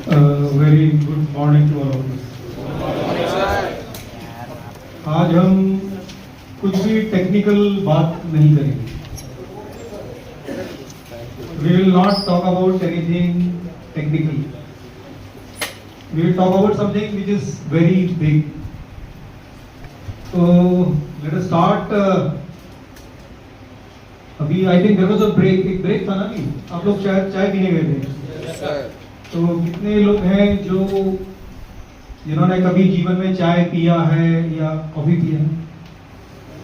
Very good morning to all of you. आज हम कुछ भी टेक्निकल बात नहीं करेंगे। We will not talk about anything technical. We will talk about something which is very big. So let us start. अभी I think there was a break, एक break था ना कि आप लोग शायद चाय पीने गए थे। तो कितने लोग हैं जो जिन्होंने कभी जीवन में चाय पिया है या कॉफी पिया है?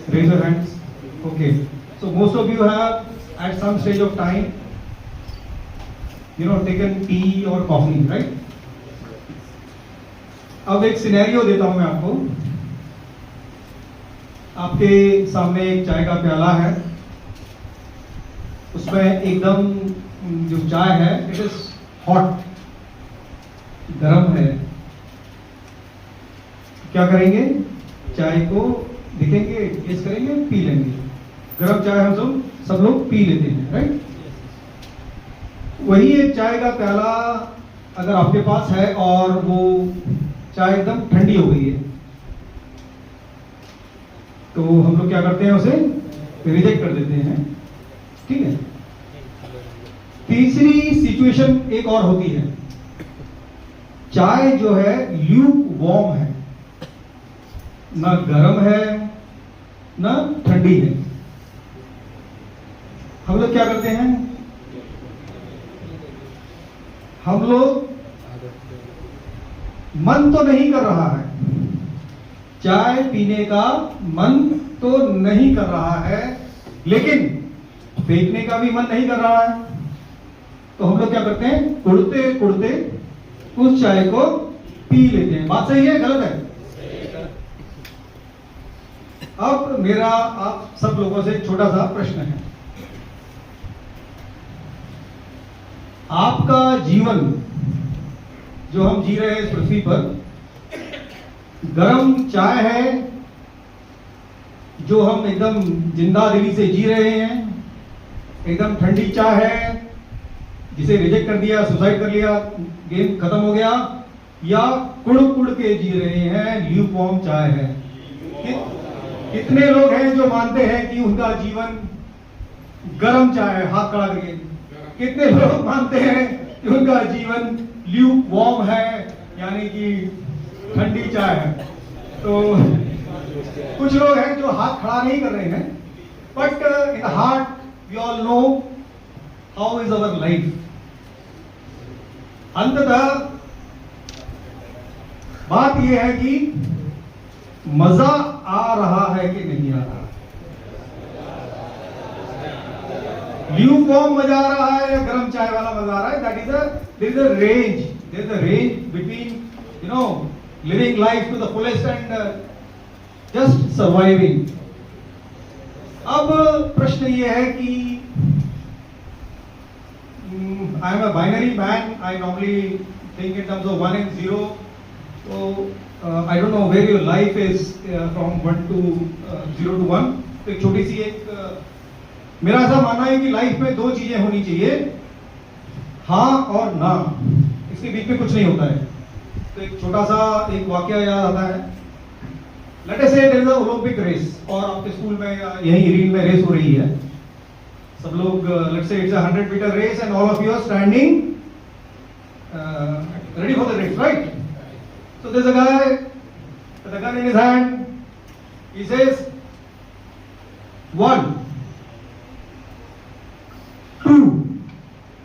Raise your hands. Okay, so most of you have at some stage of time taken tea और कॉफी, राइट? अब एक सिनेरियो देता हूं मैं आपको। आपके सामने एक चाय का प्याला है, उसमें एकदम जो चाय है इट इज हॉट, गरम है। क्या करेंगे? चाय को देखेंगे, टेस्ट करेंगे, पी लेंगे। गरम चाय हम सब लोग पी लेते हैं, राइट? वही एक चाय का प्याला अगर आपके पास है और वो चाय एकदम ठंडी हो गई है, तो हम लोग क्या करते हैं? उसे रिजेक्ट कर देते हैं, ठीक है? तीसरी सिचुएशन एक और होती है। चाय जो है ल्यूक वार्म है, ना गर्म है ना ठंडी है। हम लोग क्या करते हैं? हम लोग मन तो नहीं कर रहा है, चाय पीने का मन तो नहीं कर रहा है, लेकिन फेंकने का भी मन नहीं कर रहा है। तो हम लोग क्या करते हैं? कुड़ते कुड़ते उस चाय को पी लेते हैं। बात सही है, गलत है? अब मेरा आप सब लोगों से एक छोटा सा प्रश्न है। आपका जीवन जो हम जी रहे हैं इस पृथ्वी पर, गरम चाय है जो हम एकदम जिंदा दिली से जी रहे हैं, एकदम ठंडी चाय है जिसे रिजेक्ट कर दिया, सुसाइड कर लिया, गेम खत्म हो गया, या कुड़ कुड़ के जी रहे हैं, ल्यूक वार्म चाय है। कितने लोग हैं जो मानते हैं कि उनका जीवन गरम चाय है? हाथ खड़ा करके। कितने लोग मानते हैं कि उनका जीवन ल्यूक वार्म है, यानी कि ठंडी चाय है? तो कुछ लोग हैं जो हाथ खड़ा नहीं कर रहे हैं, but in heart we all know how is our life. अंततः बात यह है कि मजा आ रहा है कि नहीं आ रहा? ल्यूक वार्म मजा आ रहा है या गरम चाय वाला मजा आ रहा है? That is a range between living life to the fullest and just surviving. अब प्रश्न ये है कि I am a binary man. I normally think in terms of 1 and 0. So I don't know where your life is from 1 to 0 to 1. तो एक छोटी सी मेरा ऐसा मानना है कि लाइफ में दो चीजें होनी चाहिए, हाँ और ना, इसके बीच में कुछ नहीं होता है। तो एक छोटा सा एक वाकया याद आता है। Let us say there is a Olympic race, और आपके स्कूल में यही इरीन में रेस हो रही है। सब लोग let's say it's a 100 metre race and all of you are standing ready for the race, right? So there is a guy with a gun in his hand. He says 1, 2,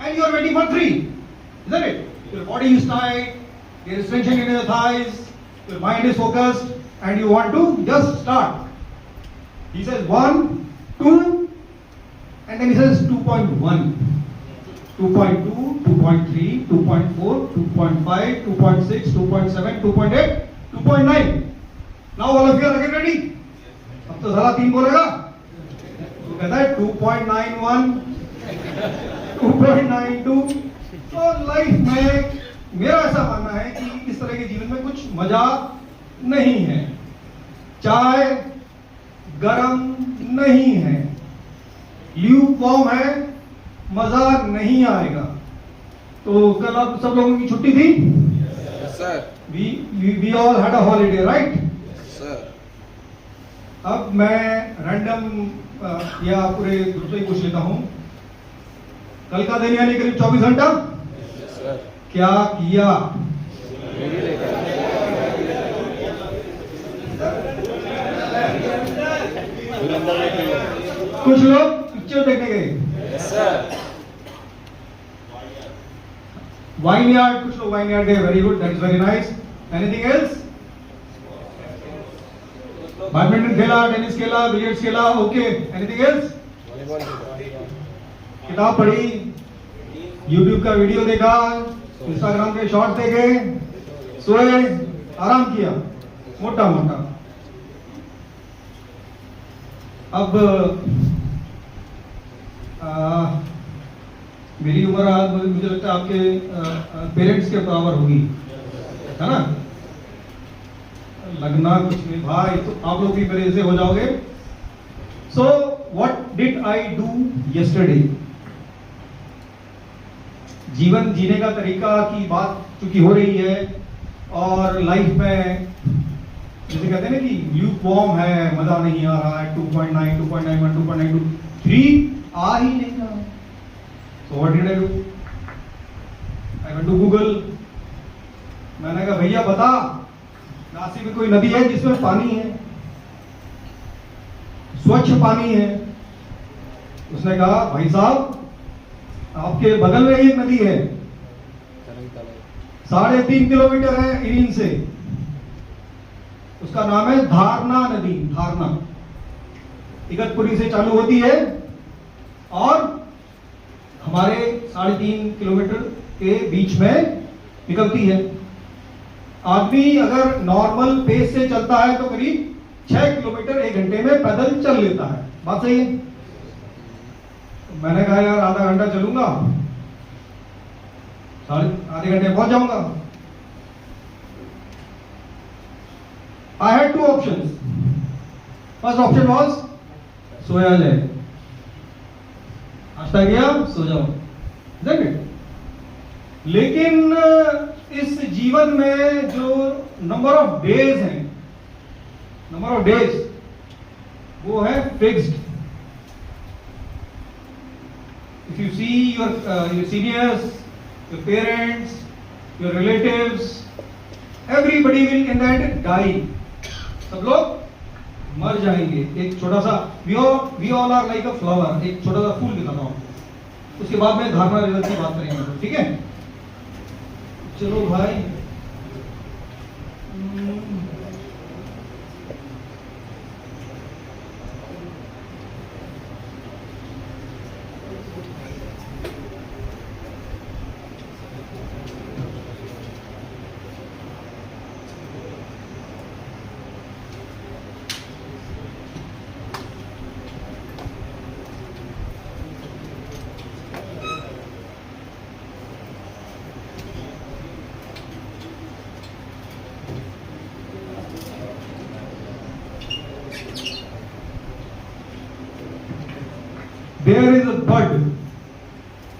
and you are waiting for 3, isn't it? Your body is tight, there is tension in your thighs, your mind is focused, and you want to just start. He says 1, 2, and then he says 2.1, 2.2, 2.3, 2.4, 2.5, 2.6, 2.7, 2.8, 2.9. Now all of you are ready? अब तो सारा 3 बोलेगा। तो कहता है 2.91, 2.92। तो life में मेरा ऐसा मानना है कि इस तरह के जीवन में कुछ मजा नहीं है। चाय गरम नहीं है, ल्यूक वार्म है, मजा नहीं आएगा। तो कल आप सब लोगों की छुट्टी थी? Yes, sir. We all had a holiday, right? Yes, sir. अब मैं रैंडम या पूरे ग्रुप से ही पूछ लेता हूँ, कल का दिन यानी करीब 24 घंटा Yes, sir. क्या किया? कुछ लोग पिक्चर देखने गए, Yes, sir. वाइन यार्ड, कुछ लोग वाइन यार्ड गए, very good, that is very nice. Anything else? Badminton खेला, टेनिस खेला, बिलियर्ड्स खेला, ओके। Anything else? किताब पढ़ी, यूट्यूब का वीडियो देखा, इंस्टाग्राम पे शॉर्ट्स देखे, सोए, आराम किया, मोटा मोटा। अब मेरी उम्र आज मुझे लगता है आपके पेरेंट्स के बराबर होगी, है ना? लगना कुछ नहीं भाई, तो आप लोग भी मेरे जैसे हो जाओगे। So what did I do yesterday? जीवन जीने का तरीका की बात चूंकि हो रही है, और लाइफ में जैसे कहते हैं ना कि ल्यूक वॉर्म है, मजा नहीं आ रहा है, 2.9, 2.91, 2.92, 3 आ ही नहीं रहा। So what did I do? I went to Google. मैंने कहा भैया बता, नासिक में कोई नदी है जिसमें पानी है, स्वच्छ पानी है? उसने कहा भाई साहब आपके बगल में एक नदी है, 3.5 किलोमीटर है इरीन से, उसका नाम है धारना नदी। धारना इगतपुरी से चालू होती है और हमारे 3.5 किलोमीटर के बीच में निकलती है। आदमी अगर नॉर्मल पेस से चलता है तो करीब 6 किलोमीटर 1 घंटे में पैदल चल लेता है। बात सही है? मैंने कहा यार आधा घंटा चलूंगा, आधे घंटे पहुंच जाऊंगा। I had 2 options. First option was सोया जाए, नाश्ता किया सो जाओ, लेकिन इस जीवन में जो नंबर ऑफ डेज हैं, नंबर ऑफ डेज वो है fixed. If you see your seniors, your parents, your relatives, everybody will in that die. सब लोग मर जाएंगे। एक छोटा सा we all are like a flower, एक छोटा सा फूल दिखाता हूं, उसके बाद में धारणा रिजल्ट की बात करेंगे, ठीक है? चलो भाई, there is a bud,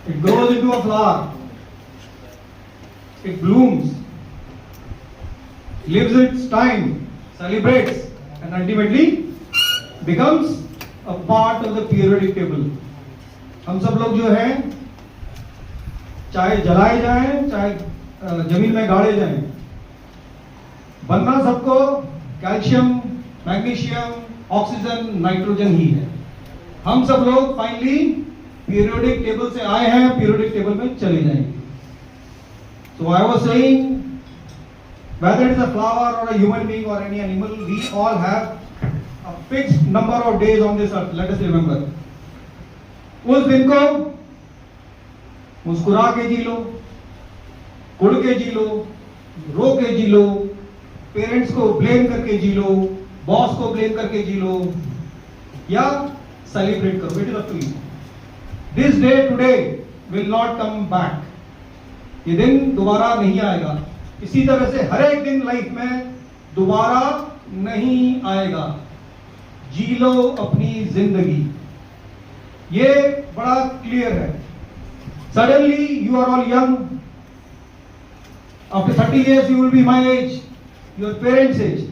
it grows into a flower, it blooms, lives its time, celebrates, and ultimately becomes a part of the periodic table. हम सब लोग जो हैं, चाहे जलाए जाएं, चाहे जमीन में गाड़े जाएं, बनना सबको कैल्शियम, मैग्नीशियम, ऑक्सीजन, नाइट्रोजन ही है। हम सब लोग फाइनली पीरियोडिक टेबल से आए हैं, पीरियोडिक टेबल में चले जाएंगे। So I was saying, whether it is a flower or a human being or any animal, we all have a fixed number of days on this earth. Let us remember. उस दिन को मुस्कुरा के जी लो, कुड़ के जी लो, रो के जी लो, पेरेंट्स को blame करके जी लो, boss को ब्लेम करके जी लो, या सेलिब्रेट करो। It is up to you. This day today will not come back. ये दिन दोबारा नहीं आएगा। इसी तरह से हर एक दिन लाइफ में दोबारा नहीं आएगा। जी लो अपनी जिंदगी। ये बड़ा क्लियर है। Suddenly you are all young, After 30 years, you will be my age, your parents' age.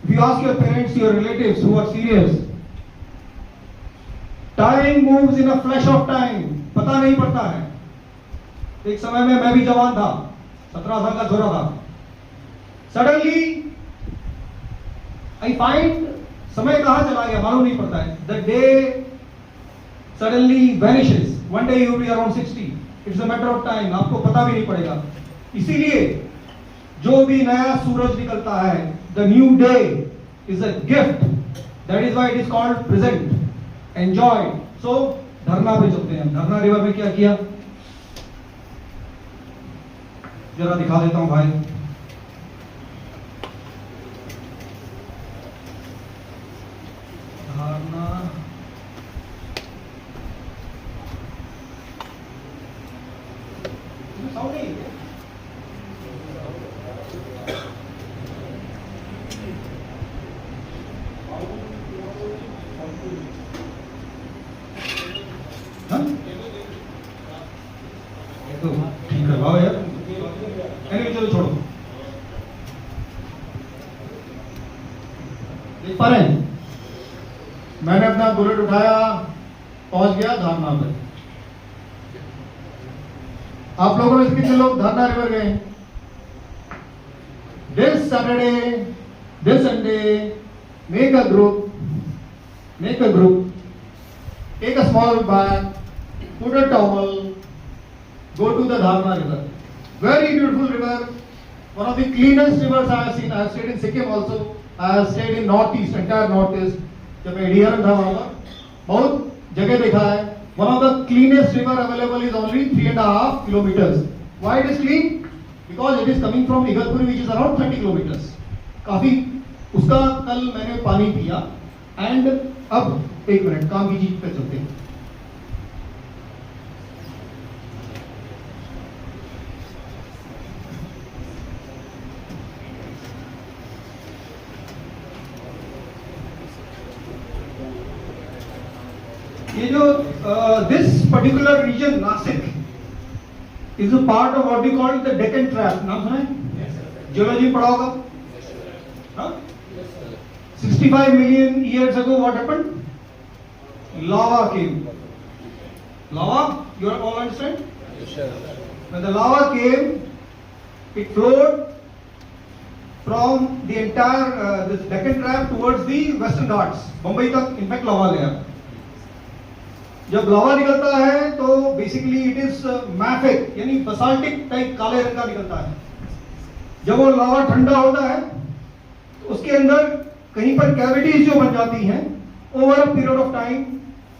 If you ask your parents, your relatives who are serious, time moves in a flash of time. पता नहीं पड़ता है. एक समय में मैं भी जवान था, 17 साल का छोरा था. Suddenly, I find समय कहाँ चला गया मालूम नहीं पड़ता है. The day suddenly vanishes. One day you will be around 60. It's a matter of time. आपको पता भी नहीं पड़ेगा. इसीलिए जो भी नया सूरज निकलता है, the new day is a gift. That is why it is called present. Enjoy. So धरना पे चलते हैं. धरना रिवर में क्या किया जरा दिखा देता हूं भाई. धरना साउंड नहीं है. तो ठीक करवाओ यार. चलो छोड़ो. देख पा रहे हैं, मैंने अपना बुलेट उठाया, पहुंच गया धरना पे. आप लोगों में से कितने लोग धरना रिवर गए? This Saturday, this Sunday, make a group, take a small bag, put a towel, go to the Dharna river. Very beautiful river, one of the cleanest rivers I have seen. I have stayed in Sikkim also. I have stayed in Northeast, entire Northeast. जब मैं ADR में था वहाँ पर बहुत जगह देखा है. One of the cleanest river available is only 3.5 kilometers. Why it is clean? Because it is coming from Igatpuri, which is around 30 kilometers. काफी उसका कल मैंने पानी पिया. एंड अब एक मिनट, काम की चीज पे चलते हैं. ये जो this particular region Nashik is a part of what we call the Deccan trap. नाम सुना है? जियोलॉजी पढ़ा होगा. हाँ? 65 million years ago, what happened? Lava came. Lava, you all understand? Yes, sir. When the lava came, it flowed from the entire this Deccan Trap towards the Western Ghats, Mumbai तक. In fact, lava layer. जब लावा निकलता है तो basically it is mafic यानी basaltic type काले रंग का निकलता है. जब वो लावा ठंडा होता है तो उसके अंदर कहीं पर कैविटीज जो बन जाती हैं, over a period of time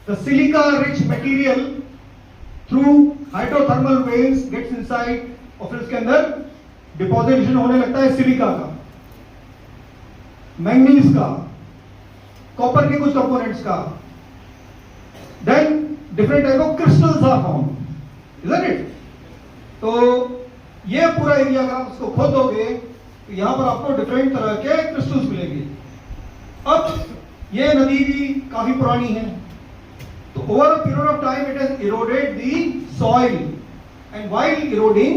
the silica rich material through hydrothermal waves gets inside और फिर उसके अंदर डिपॉजिशन होने लगता है सिलिका का, मैंगनीज का, कॉपर के कुछ कंपोनेंट्स का. Then different type of crystals are formed, isn't it? तो ये पूरा एरिया अगर आप उसको खोदोगे तो यहां पर आपको डिफरेंट तरह के क्रिस्टल्स मिलेंगे. अब ये नदी भी काफी पुरानी है, तो over a period of time it has eroded the soil and while eroding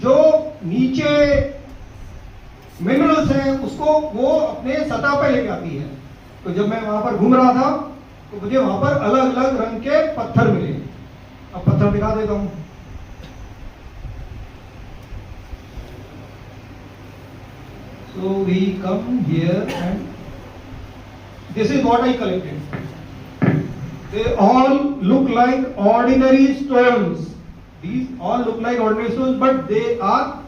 जो नीचे मिनरल्स हैं उसको वो अपने सतह पे लेके आती है. तो जब मैं वहां पर घूम रहा था तो मुझे वहां पर अलग अलग रंग के पत्थर मिले. अब पत्थर दिखा देता हूं. So we come here and this is what I collected. They all look like ordinary stones. These all look like ordinary stones, but they are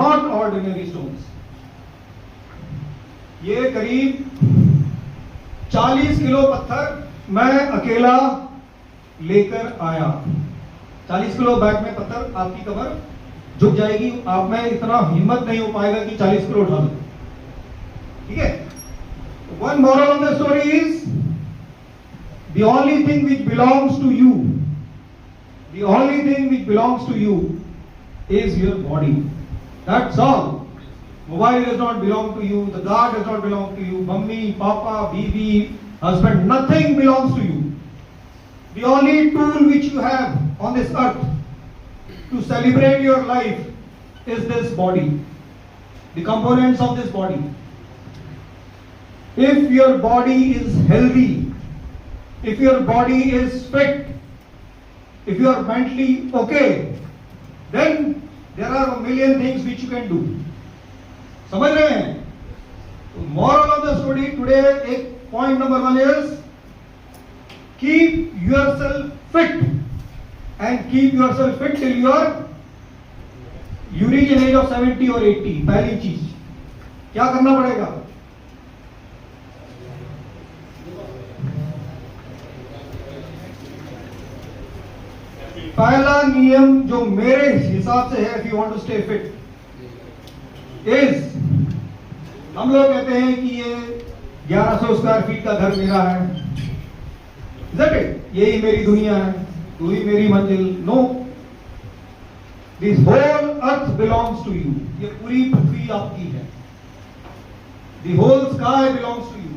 not ordinary stones. ये करीब 40 किलो पत्थर मैं अकेला लेकर आया. 40 किलो बैग में पत्थर, आपकी कमर झुक जाएगी. आप में इतना हिम्मत नहीं हो पाएगा कि 40 किलो उठा लो. ठीक है? One moral of the story is the only thing which belongs to you, the only thing which belongs to you is your body. That's all. Mobile does not belong to you, the car does not belong to you, mummy, papa, bibi, husband, nothing belongs to you. The only tool which you have on this earth to celebrate your life is this body, the components of this body. If your body is healthy, if your body is fit, if you are mentally okay, then there are a million things which you can do. समझ रहे हैं? Moral of the story today, एक point number 1 is keep yourself fit and keep yourself fit till you reach an age of 70 or 80. पहली चीज क्या करना पड़ेगा? पहला नियम जो मेरे हिसाब से है, if you want to stay fit, is हम लोग कहते हैं कि ये 1100 स्क्वायर फीट का घर मेरा है, is that it? यही मेरी दुनिया है, तू ही मेरी मंजिल. No, this whole earth belongs to you. ये पूरी पृथ्वी आपकी है. The whole sky belongs to you.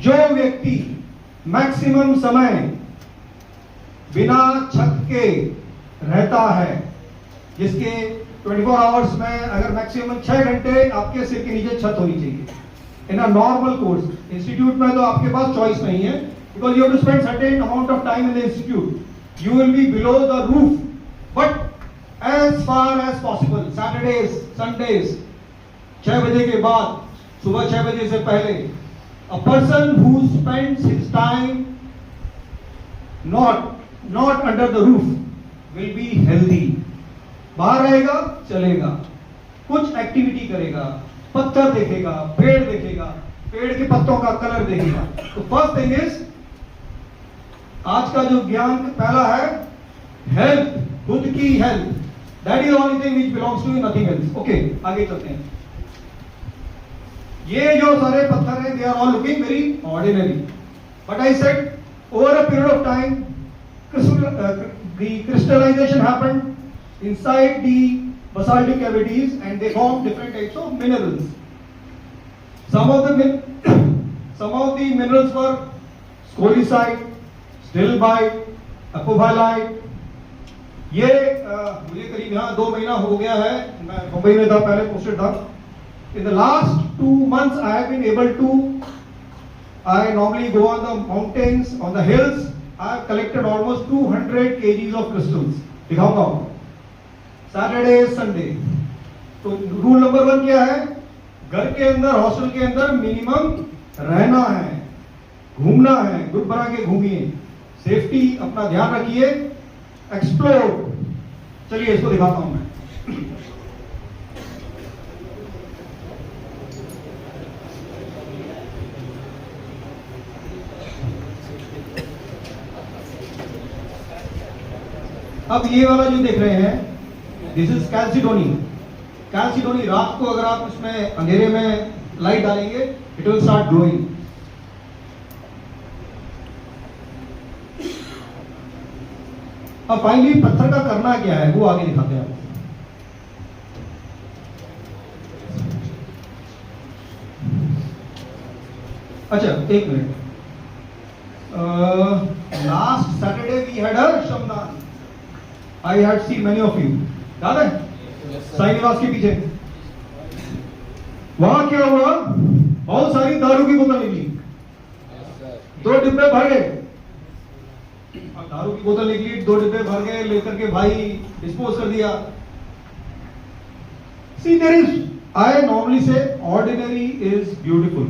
जो व्यक्ति मैक्सिमम समय बिना छत के रहता है, जिसके 24 आवर्स में अगर मैक्सिमम 6 घंटे आपके सिर के नीचे छत होनी चाहिए. In a normal course institute में तो आपके पास चॉइस नहीं है, because you have to spend certain amount of time in the institute. You will be below the roof, but as far as possible Saturdays Sundays 6 बजे के बाद, सुबह 6 बजे से पहले, a person who spends his time not under the roof will be healthy. बाहर रहेगा, चलेगा, कुछ एक्टिविटी करेगा, पत्थर देखेगा, पेड़ देखेगा, पेड़ के पत्तों का कलर देखेगा. तो फर्स्ट थिंग इज, आज का जो ज्ञान पहला है, हेल्थ, खुद की health. That is only thing which belongs to you, nothing else. Okay, आगे चलते हैं. ये जो सारे पत्थर हैं, they are all looking very ordinary, but I said over a period of time, the crystallization happened inside the basaltic cavities and they formed different types of minerals. Some of the minerals were scolecite, stilbite, apophyllite. ये मुझे करीब यहाँ 2 महीना हो गया है, मैं मुंबई में था, पहले पोस्टेड था. In the last 2 months I have been able to, I normally go on the mountains, on the hills. I have collected almost 200 kgs of crystals. दिखाऊंगा Saturday, Sunday. तो रूल नंबर 1 क्या है? घर के अंदर, हॉस्टल के अंदर मिनिमम रहना है, घूमना है, ग्रुप बना के घूमिए, सेफ्टी अपना ध्यान रखिए, एक्सप्लोर. चलिए इसको दिखाता हूं मैं. अब ये वाला जो देख रहे हैं, दिस इज कैल्सिडोनी. कैल्सिडोनी रात को अगर आप इसमें अंधेरे में लाइट डालेंगे, इट विल स्टार्ट ग्लोइंग. अब फाइनली पत्थर का करना क्या है वो आगे दिखाते हैं आपको. अच्छा, एक minute. Last Saturday we had a shramdan. I had seen many of you. याद है? साई निवास के पीछे. वहां क्या हुआ? बहुत सारी दारू की बोतल निकली. 2 डिब्बे भर गए. दारू की बोतल निकली, 2 डिब्बे भर गए, लेकर के भाई डिस्पोज कर दिया. See, there is, I normally say ordinary is beautiful.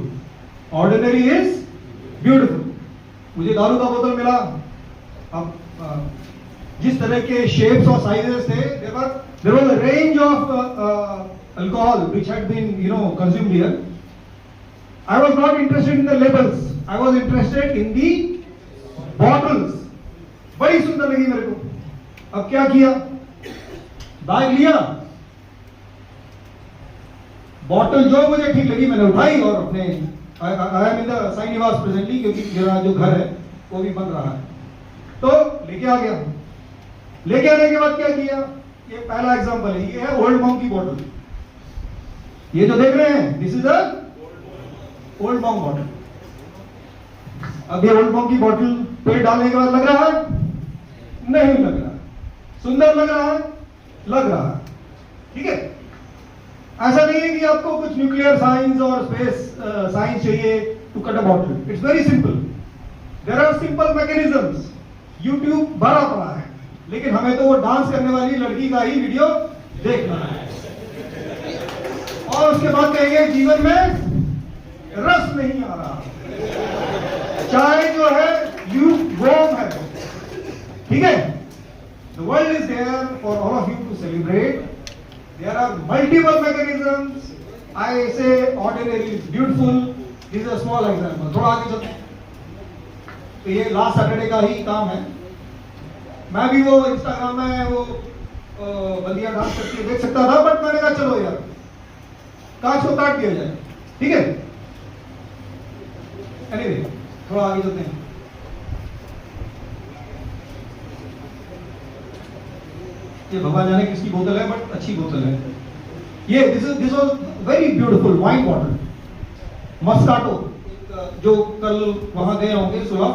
Ordinary is beautiful. मुझे दारू का बोतल मिला. अब जिस तरह के शेप्स और साइजेस थे, there was a range of alcohol which had been, consumed here. I was not interested in the labels. I was interested in the bottles. बड़ी सुंदर लगी मेरे को. अब क्या किया? बैग लिया, बॉटल जो मुझे ठीक लगी मैंने उठाई और अपने I am in the Sai निवास प्रेजेंटली, क्योंकि मेरा जो घर है वो भी बन रहा है, तो लेके आ गया. लेके आने के बाद क्या किया? ये पहला एग्जांपल है. ये है ओल्ड मॉन्क की बोतल. ये जो देख रहे हैं, this is a old monk bottle. अब ये ओल्ड मॉन्क की बोतल पेट डालने के बाद लग रहा है? नहीं लग रहा. सुंदर लग रहा है? लग रहा है. ठीक है. ऐसा नहीं है कि आपको कुछ न्यूक्लियर साइंस और स्पेस साइंस चाहिए to cut a bottle. It's very simple. There are simple mechanisms. YouTube भरा पड़ा है, लेकिन हमें तो वो डांस करने वाली लड़की का ही वीडियो देखना है और उसके बाद कहेंगे जीवन में रस नहीं आ रहा. चाय जो है यू वॉर्म है. ठीक है. The world is there for all of you to celebrate. There are multiple mechanisms. I say ordinary is beautiful. This is a small example. थोड़ा आगे चलते हैं. तो ये लास्ट सैटरडे का ही काम है. मैं भी वो इंस्टाग्राम में वो बंदिया डांस करके देख सकता था, बट मैंने कहा चलो यार कांच को काट दिया जाए. ठीक है. एनीवे थोड़ा आगे चलते हैं. ये भगवान जाने किसकी बोतल है, बट अच्छी बोतल है. ये this was very beautiful wine bottle. Moscato, जो कल वहां गए होंगे सुबह,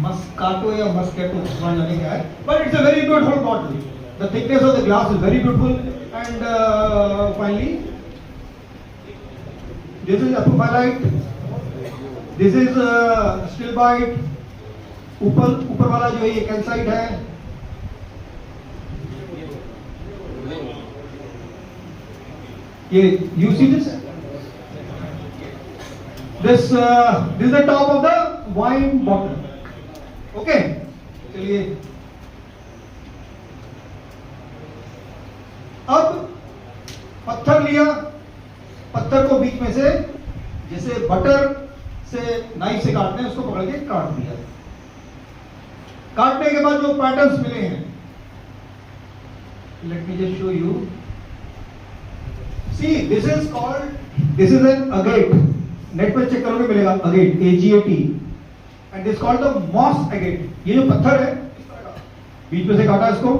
मस्काटो या मस्केटो भगवान जाने क्या है, but it's a very beautiful bottle. The thickness of the glass is very beautiful. And finally this is apophyllite. This is stilbite. ऊपर वाला जो है ये कैल्साइट है. ये you see this is the top of the wine bottle. Okay, चलिए अब पत्थर लिया. पत्थर को बीच में से जैसे बटर से नाइफ से काटते हैं उसको पकड़ के काट दिया. काटने के बाद जो पैटर्न्स मिले हैं, let me just show you. See this is an agate. नेट पर चेक करोगे मिलेगा agate, AGAT, and this called the moss agate. ये जो पत्थर है बीच में से काटा इसको.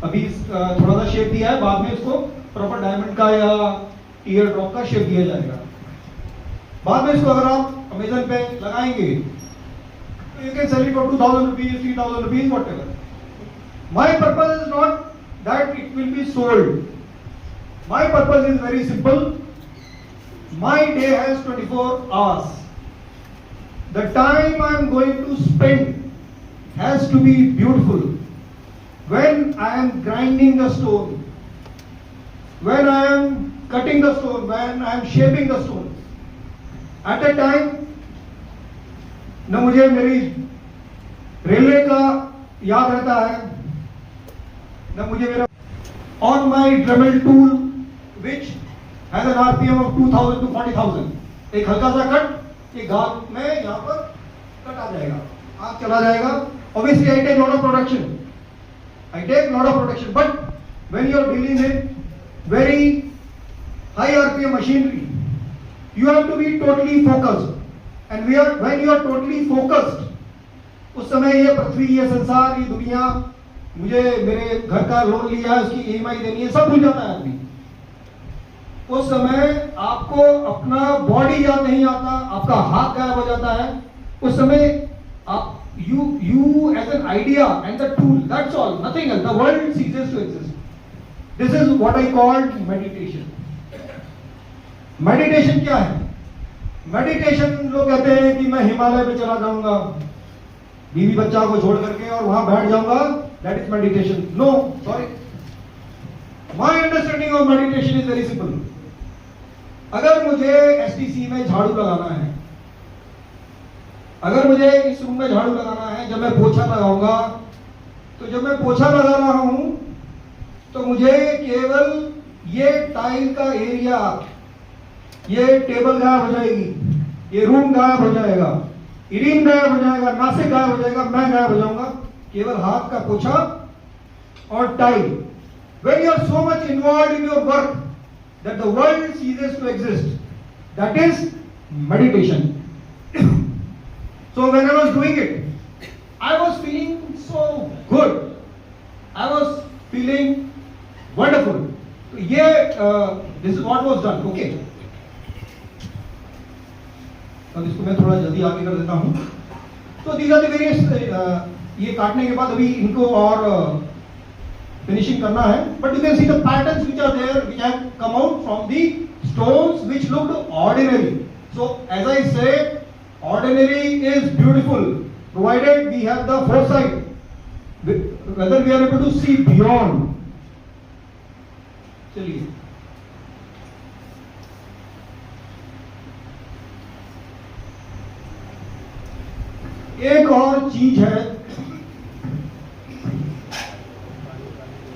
अभी थोड़ा सा शेप दिया है, बाद में इसको प्रॉपर डायमंड का या टीयर ड्रॉप का शेप दिया जाएगा. बाद में इसको अगर आप अमेजन पे लगाएंगे तो you can sell it for 2000 rupees, 3000 rupees, what ever. My purpose is not that it will be sold. My purpose is very simple. My day has 24 hours. The time I am going to spend has to be beautiful. When I am grinding the stone, when I am cutting the stone, when I am shaping the stone, at a time, न मुझे मेरी railway का याद रहता है, न मुझे मेरा on my Dremel tool, which has an RPM of 2000 to 40,000. एक हल्का सा कट, एक घात में यहाँ पर कट आ जाएगा, आग चला जाएगा. Obviously, I take lot of protection. But when you are dealing with very high RPM machinery, you have to be totally focused. And when you are totally focused, उस समय ये पृथ्वी, ये संसार, ये दुनिया, मुझे मेरे घर का लोन लिया है, उसकी EMI देनी है, सब भूल जाता है आदमी. उस समय आपको अपना बॉडी याद नहीं आता, आपका हाथ गायब हो जाता है. उस समय आप you as an idea and the tool, that's all, nothing else. The world ceases to exist. This is what I called meditation. Meditation क्या है? Meditation लोग कहते हैं कि मैं हिमालय पे चला जाऊंगा, बीवी बच्चा को छोड़ करके और वहां बैठ जाऊंगा. That is meditation. No, sorry. My understanding of meditation is very simple. अगर मुझे STC में झाड़ू लगाना है, अगर मुझे इस रूम में झाड़ू लगाना है, जब मैं पोछा लगाऊंगा, तो जब मैं पोछा लगा रहा हूं तो मुझे केवल ये टाइल का एरिया, ये टेबल गायब हो जाएगी, ये रूम गायब हो जाएगा, इरीन गायब हो जाएगा, नासिक गायब हो जाएगा, मैं गायब हो जाऊंगा. केवल हाथ का पोछा और tile. When you are so much involved in your work that the world ceases to exist, that is meditation. So when I was doing it, I was feeling so good. I was feeling wonderful. So this is what was done. Okay. अब इसको मैं थोड़ा जल्दी आगे कर देता हूँ. तो these are the various ये काटने के बाद अभी इनको और finishing करना है, but you can see the patterns which are there, which have come out from the stones which looked ordinary. So as I said, ordinary is beautiful, provided we have the foresight, whether we are able to see beyond. चलिए, एक और चीज है,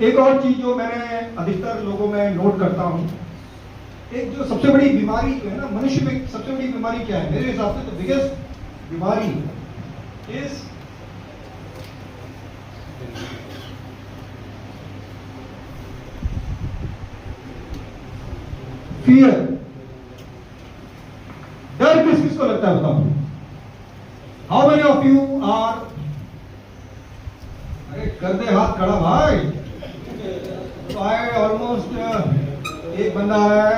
एक और चीज जो मैंने अधिकतर लोगों में नोट करता हूं, एक जो सबसे बड़ी बीमारी जो है ना मनुष्य में, सबसे बड़ी बीमारी क्या है मेरे हिसाब से? तो बिगेस्ट बीमारी इज फियर। डर किस किस को लगता है बताओ? How many of you are, अरे कर दे हाथ खड़ा भाई, तो आए ऑलमोस्ट एक बंदा है,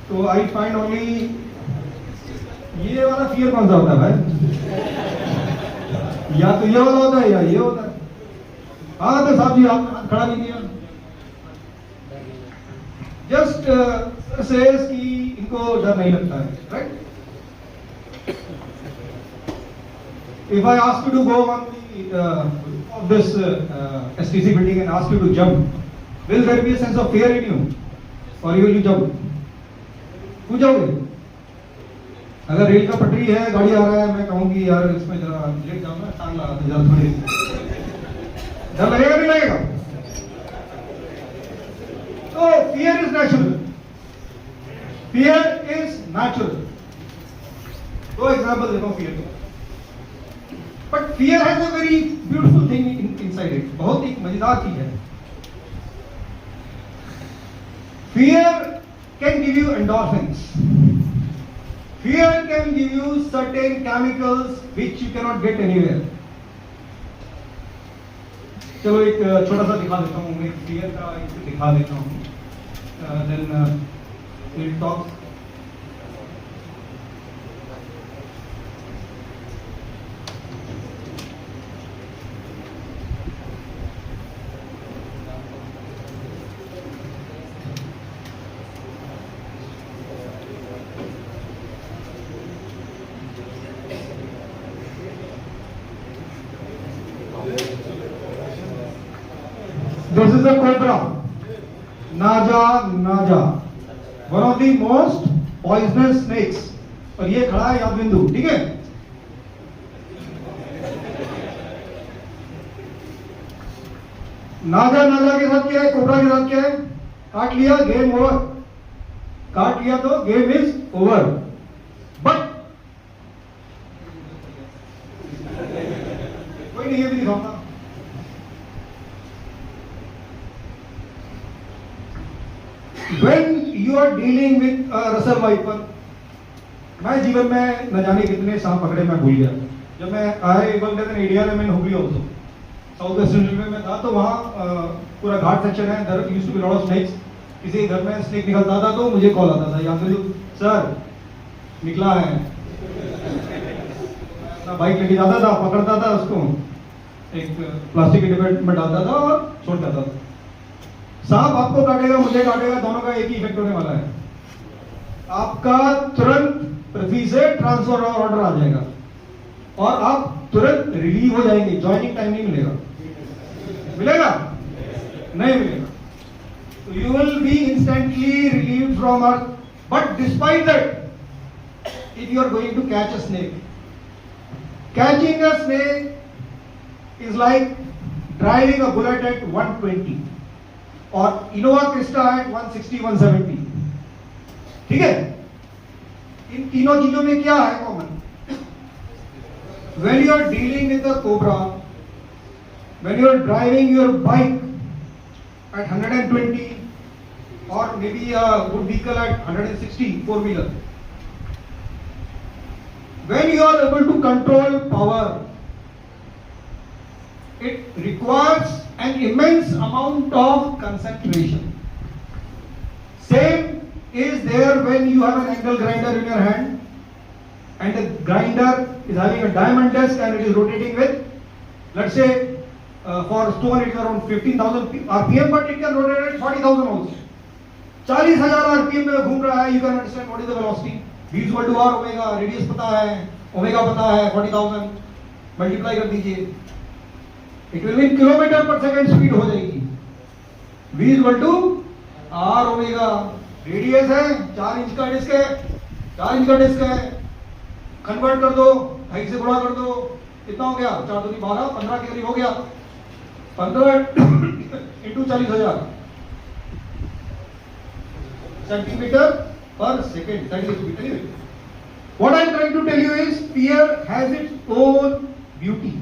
तो आई फाइंड ओनली, ये वाला फियर कौन सा होता है भाई? या तो ये वाला होता है या ये होता है। हाँ तो साहब जी आप खड़ा नहीं किया, जस्ट सेज कि इनको डर नहीं लगता है, right? If I ask you to go on the of this STC building and ask you to jump, will there be a sense of fear in you, or will you jump? क्यों जाओगे? अगर rail का पटरी है, गाड़ी आ रहा है, मैं कहूँगी यार इसमें जरा लेट जाओ ना, टांग लगा दे जरा थोड़ी, डर लगेगा नहीं लगेगा? तो fear is natural. Fear is natural. दो एग्जाम्पल देखो fear के। But fear has a very beautiful thing inside it. बहुत एक मजेदार चीज है। Fear can give you endorphins. Fear can give you certain chemicals which you cannot get anywhere. चलो एक छोटा सा दिखा देता हूँ, मैं fear का एक दिखा देता हूँ। Then we'll talk. This is a cobra, Naja Naja, one of the most poisonous snakes. और ये खड़ा है याद बिंदु, ठीक है? नाजा नाजा के साथ क्या है, कोबरा के साथ क्या है? काट लिया, गेम ओवर। काट लिया तो गेम इज ओवर। बट कोई नहीं, ये भी दिखाऊंगा। When you are dealing with a Russell Viper, मैं जीवन में न जाने कितने सांप पकड़े मैं भूल गया। जब मैं I worked as an ADR in Hubli also, south western railway में था, तो वहाँ पूरा घाट सेक्शन है, there used to be lot of snakes. किसी घर में स्नेक निकलता था तो मुझे कॉल आता था, यहाँ से सर निकला है, अपना बाइक लेके जाता था, पकड़ता था उसको, एक प्लास्टिक के डिब्बे में डालता था और छोड़ देता था। सांप आपको काटेगा, मुझे काटेगा, दोनों का एक ही इफेक्ट होने वाला है। आपका तुरंत पृथ्वी से ट्रांसफर ऑर्डर आ जाएगा और आप तुरंत रिलीव हो जाएंगे, ज्वाइनिंग टाइम नहीं मिलेगा। मिलेगा? नहीं मिलेगा। तो you will be instantly relieve from earth, but despite that, if you are going to catch a snake, catching a snake is like driving a bullet at 120 और इनोवा क्रिस्टा एट 160 170। ठीक है? इन तीनों चीजों में क्या है common? When you are dealing with a cobra, when you are driving your bike at 120 or maybe a good vehicle at 160, four-wheeler, when you are able to control power, it requires an immense amount of concentration. Same is there when you have an angle grinder in your hand and the grinder is having a diamond disc and it is rotating with, let's say, for stone it is around 15,000 rpm, but it can rotate at 40,000 also. 40,000 rpm में घूम रहा है. You can understand what is the velocity. V is equal to r omega. Radius पता है, omega पता है, 40,000 multiply कर दीजिए. It will be किलोमीटर पर सेकंड स्पीड हो जाएगी. V is equal to r omega. Radius है 4 इंच का डिस्क है, 4 इंच का डिस्क है. कन्वर्ट कर दो, 2.5 से गुणा कर दो, कितना हो गया? 4 दूनी 12, 15 के करीब हो गया. 15 into 40,000 centimetre per second. That is speed. Anyway, what I am trying to tell you is fear has its own beauty.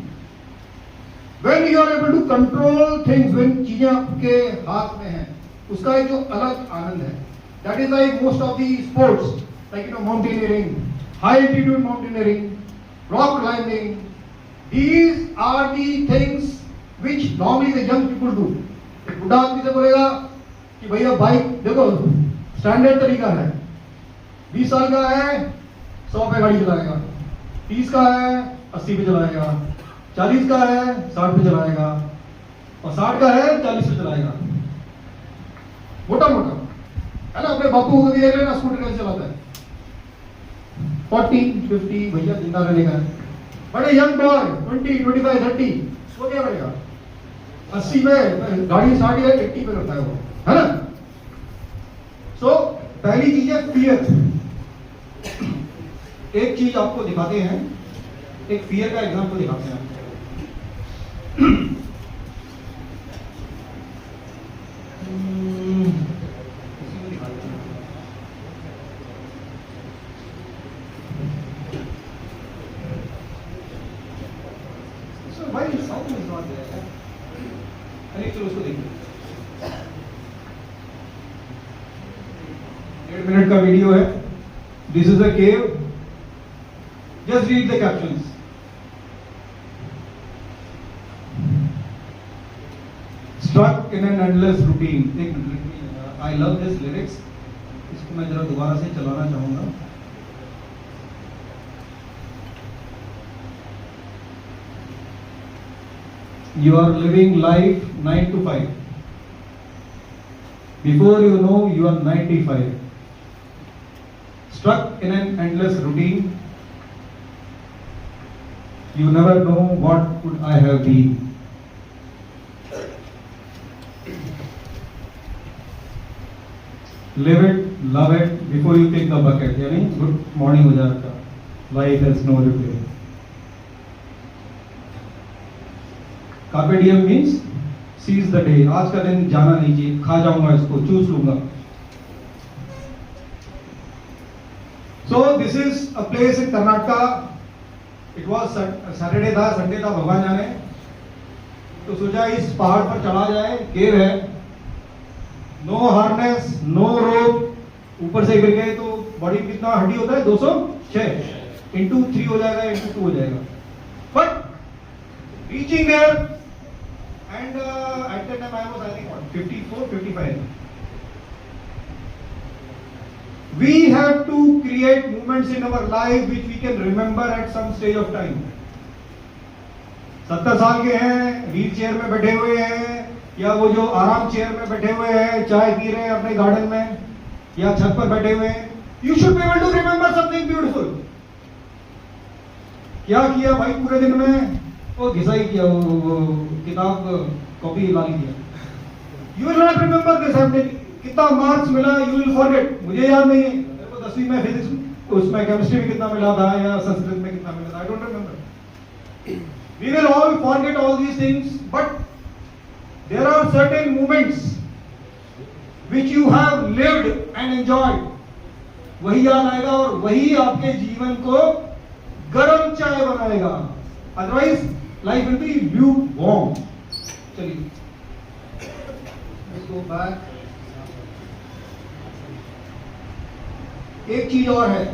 When you are able to control things, when चीजें आपके हाथ में हैं, उसका एक जो अलग आनंद है. That is like most of the sports, like mountaineering, high altitude mountaineering, rock climbing. These are the things which normally the young people do. एक बुढ़ा आदमी से बोलेगा कि भैया बाइक देखो, स्टैंडर्ड तरीका है. 20 साल का है 100 पे गाड़ी चलाएगा, 30 का है 80 पे चलाएगा, 40 का है 60 पे चलाएगा, और 60 का है 40 पे चलाएगा. मोटा मोटा है ना. अपने बापू को भी देख लेना स्कूटर कैसे चलाता है. 40, 50 भैया जिंदा रहने का है. बड़े यंग बॉय 20, 25, 30 वो क्या करेगा? 80 में गाड़ी 60 या 80 पे करता है वो, है ना. सो पहली चीज है फियर. एक चीज आपको दिखाते हैं, एक फियर का एग्जांपल दिखाते हैं. चलो उसको देखिए. 1.5 मिनट का वीडियो है. This is a cave. Just read the captions. Struck in an endless routine. एक minute. I love this lyrics. इसको मैं जरा दोबारा से चलाना चाहूंगा. You are living life 9 to 5. Before you know, you are 95. Stuck in an endless routine. You never know what could I have been. Live it, love it before you pick the bucket. यानी good morning हो जाता. Life has no replay. Carpe diem means seize the day. आज का दिन जाना नहीं चाहिए. खा जाऊंगा इसको, चूस लूंगा. So this is a place in Karnataka. It was Saturday था, Sunday था, भगवान जाने. तो सोचा इस पहाड़ पर चढ़ा जाए. केव है, नो हार्नेस, नो रोप. ऊपर से गिर गए तो बॉडी कितना हड्डी होता है? 206 इंटू 3 हो जाएगा, इंटू 2 हो जाएगा. But reaching there and at that time I was I think what 54, 55. We have to create moments in our life which we can remember at some stage of time. 70 साल के हैं, wheel chair में बैठे हुए हैं, या वो जो आराम चेयर में बैठे हुए हैं, चाय पी रहे हैं अपने गार्डन में, या छत पर बैठे हुए हैं. You should be able to remember something beautiful. क्या किया भाई पूरे दिन में? वो घिसाई किया, वो किताब कॉपी ला लिया. You will not remember this. हमने कितना मार्क्स मिला, यू विल फॉरगेट. मुझे याद नहीं है मेरे को 10वीं में फिजिक्स, उसमें केमिस्ट्री में कितना मिला था, या संस्कृत में कितना मिला था. I don't remember. We will all forget all these things, but there are certain moments which you have lived and enjoyed. वही याद आएगा और वही आपके जीवन को गर्म चाय बनाएगा. Otherwise life will be lukewarm. चलिए let's go back. एक चीज और है.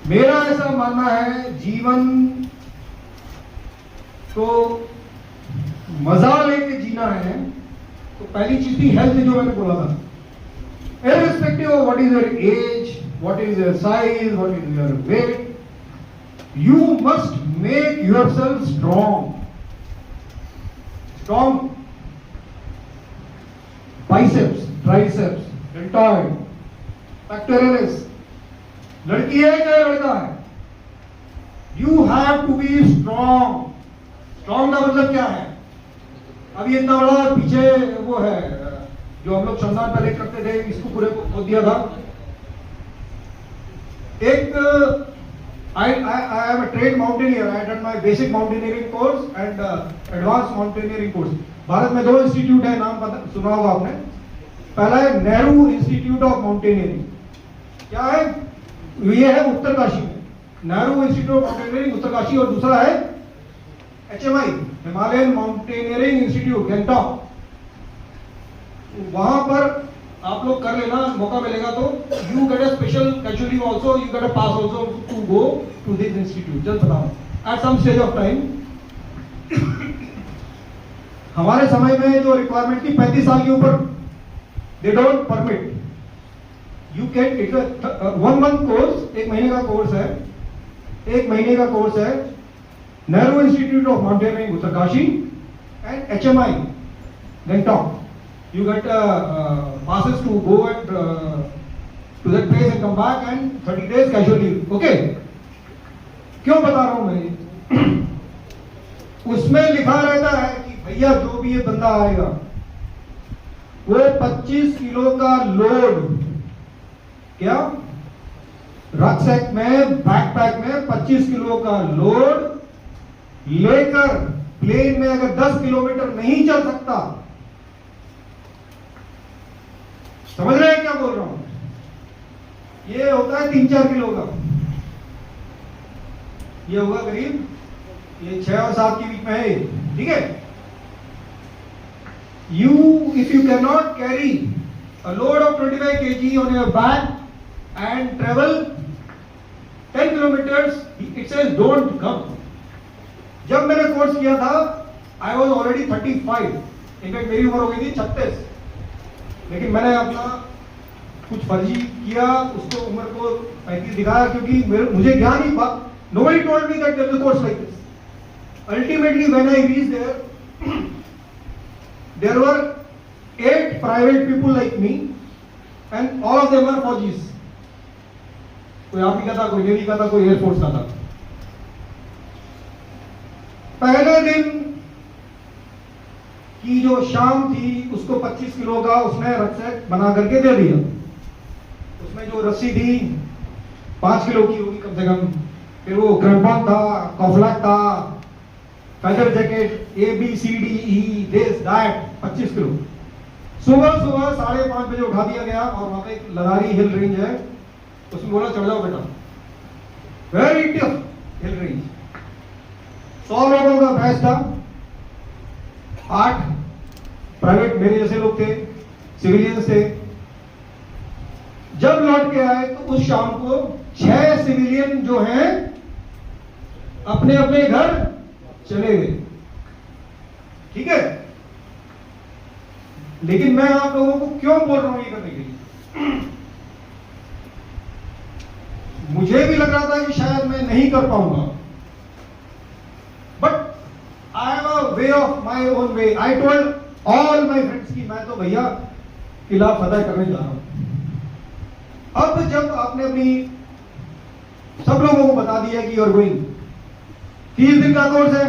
मेरा ऐसा मानना है, जीवन को मजा लेके जीना है तो पहली चीज थी हेल्थ, जो मैंने बोला था. Irrespective of what is your age, what is your size, what is your weight, you must make yourself strong. strong biceps, triceps, deltoid, pectoralis. लड़की है क्या लड़का है? You have to be strong. Strong का मतलब क्या है? अभी इतना बड़ा पीछे वो है जो हम लोग श्रमदान पहले करते थे, इसको पूरे को खोद दिया था। एक I am a trained mountaineer. I had done my basic mountaineering course and advanced mountaineering course. Bharat में 2 इंस्टीट्यूट है, नाम पता सुना होगा आपने। पहला है नेहरू इंस्टीट्यूट ऑफ माउंटेनियरिंग। क्या है? ये है उत्तरकाशी में, Nehru institute of mountaineering Uttarkashi. और दूसरा है HMI, Himalayan mountaineering institute, Gangtok. वहां पर आप लोग कर लेना, मौका मिलेगा तो you get a special casually also, you get a pass also to go to this institute. Just बताओ at some stage of time. हमारे समय में जो रिक्वायरमेंट थी 35 साल के ऊपर, they don't permit. You can it 1 month course, 1 महीने का कोर्स है, 1 महीने का कोर्स है, Nehru institute of mountaineering Uttarkashi and HMI Gangtok. You get passes to go and to that place and come back and 30 days casual leave. Okay? क्यों बता रहा हूं मैं? उसमें लिखा रहता है कि भैया जो भी ये बंदा आएगा वो 25 किलो का लोड, क्या रक्सैक में, बैकपैक में 25 किलो का लोड लेकर प्लेन में अगर 10 किलोमीटर नहीं चल सकता, समझ रहे हैं क्या बोल रहा हूं? ये होता है 3-4 किलो का, ये होगा करीब, ये 6 और 7 के बीच में है, ठीक है। If you cannot carry a load of 25 kg on your back and travel 10 kilometers, it says don't come. जब मैंने कोर्स किया था I was already 35, इनफैक्ट मेरी उम्र हो गई थी 36, लेकिन मैंने अपना कुछ फर्जी किया, उसको उम्र को 35 दिखाया, क्योंकि मुझे ज्ञान ही बात, nobody told me that there is a course like this. Ultimately when I reached there, there were 8 private people like me and all of them were फौजीज। कोई आर्मी का था, कोई नेवी का था, कोई एयरफोर्स का था। पहले दिन की जो शाम थी उसको 25 किलो का उसने रक्सैक बना करके दे दिया। उसमें जो रस्सी थी 5 किलो की होगी कम से कम, फिर वो क्रैम्पॉन था, कॉफ्लैक था, feather jacket, ABCDE this that, 25 kilo. सुबह 5:30 बजे उठा दिया गया और वहां पे एक लदारी हिल रेंज है, उसमें बोला चढ़ जाओ बेटा, वेरी टफ हिल रेंज। 100 लोगों का बैच था, 8 प्राइवेट मेरे जैसे लोग थे, सिविलियंस थे। जब लौट के आए तो उस शाम को 6 सिविलियन जो हैं अपने अपने घर चले गए, ठीक है। लेकिन मैं आप लोगों को क्यों बोल रहा हूं ये करने के लिए? मुझे भी लग रहा था कि शायद मैं नहीं कर पाऊंगा, but I have a way of my own way. I told all my friends कि मैं तो भैया किला फतह करने जा रहा हूं। अब जब आपने अपनी सब लोगों को बता दिया कि you're going, 30 दिन का कोर्स है,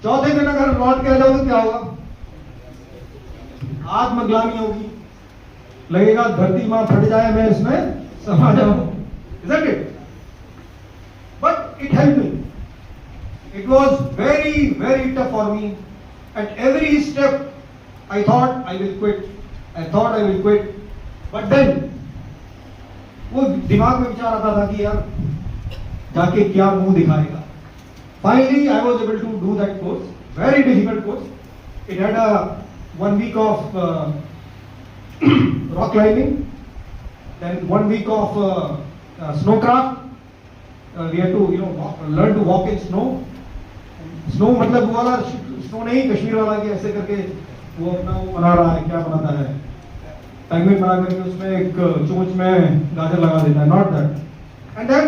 4थे दिन अगर लौट के आ जाओ तो क्या होगा? आत्मग्लानी होगी, लगेगा धरती मां फट जाए, मैं इसमें समा जाऊं, isn't it? But it helped me. It was very, very tough for me. At every step, I thought I will quit. I thought I will quit. But then, वो दिमाग में विचार आता था कि यार जाके क्या मुंह दिखाएगा। Finally, I was able to do that course. Very difficult course. It had a 1 week of rock climbing, then 1 week of snowcraft. We had to, learn to walk in snow. Snow मतलब वो वाला snow नहीं, कश्मीर वाला कि ऐसे करके वो अपना वो बना रहा है, क्या बनाता है, पेंगुइन बना करके उसमें एक चोंच में गाजर लगा देता है, not that. And then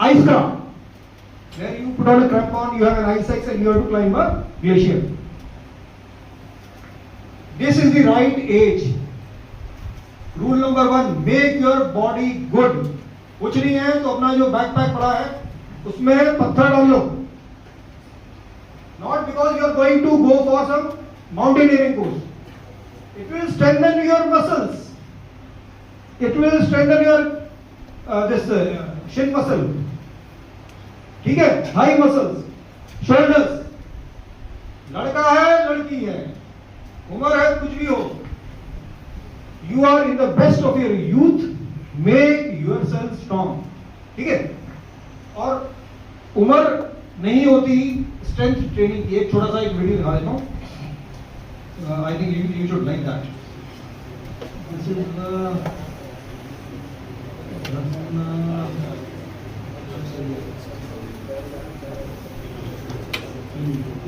ice craft, where you put on a crampon, you have an ice axe and you have to climb a glacier. This is the right edge. Rule number 1, make your body good. कुछ नहीं है तो अपना जो backpack पड़ा है उसमें पत्थर डाल लो। Not because you are going to go for some mountaineering course, it will strengthen your muscles, it will strengthen your this shin muscle, ठीक है, हाई मसल्स, शोल्डर्स। लड़का है लड़की है, उम्र है कुछ भी हो, you are in the best of your youth, make yourself strong, ठीक है। और उम्र नहीं होती स्ट्रेंथ ट्रेनिंग की। एक छोटा सा एक वीडियो दिखा देता हूं, I think you should like that. This is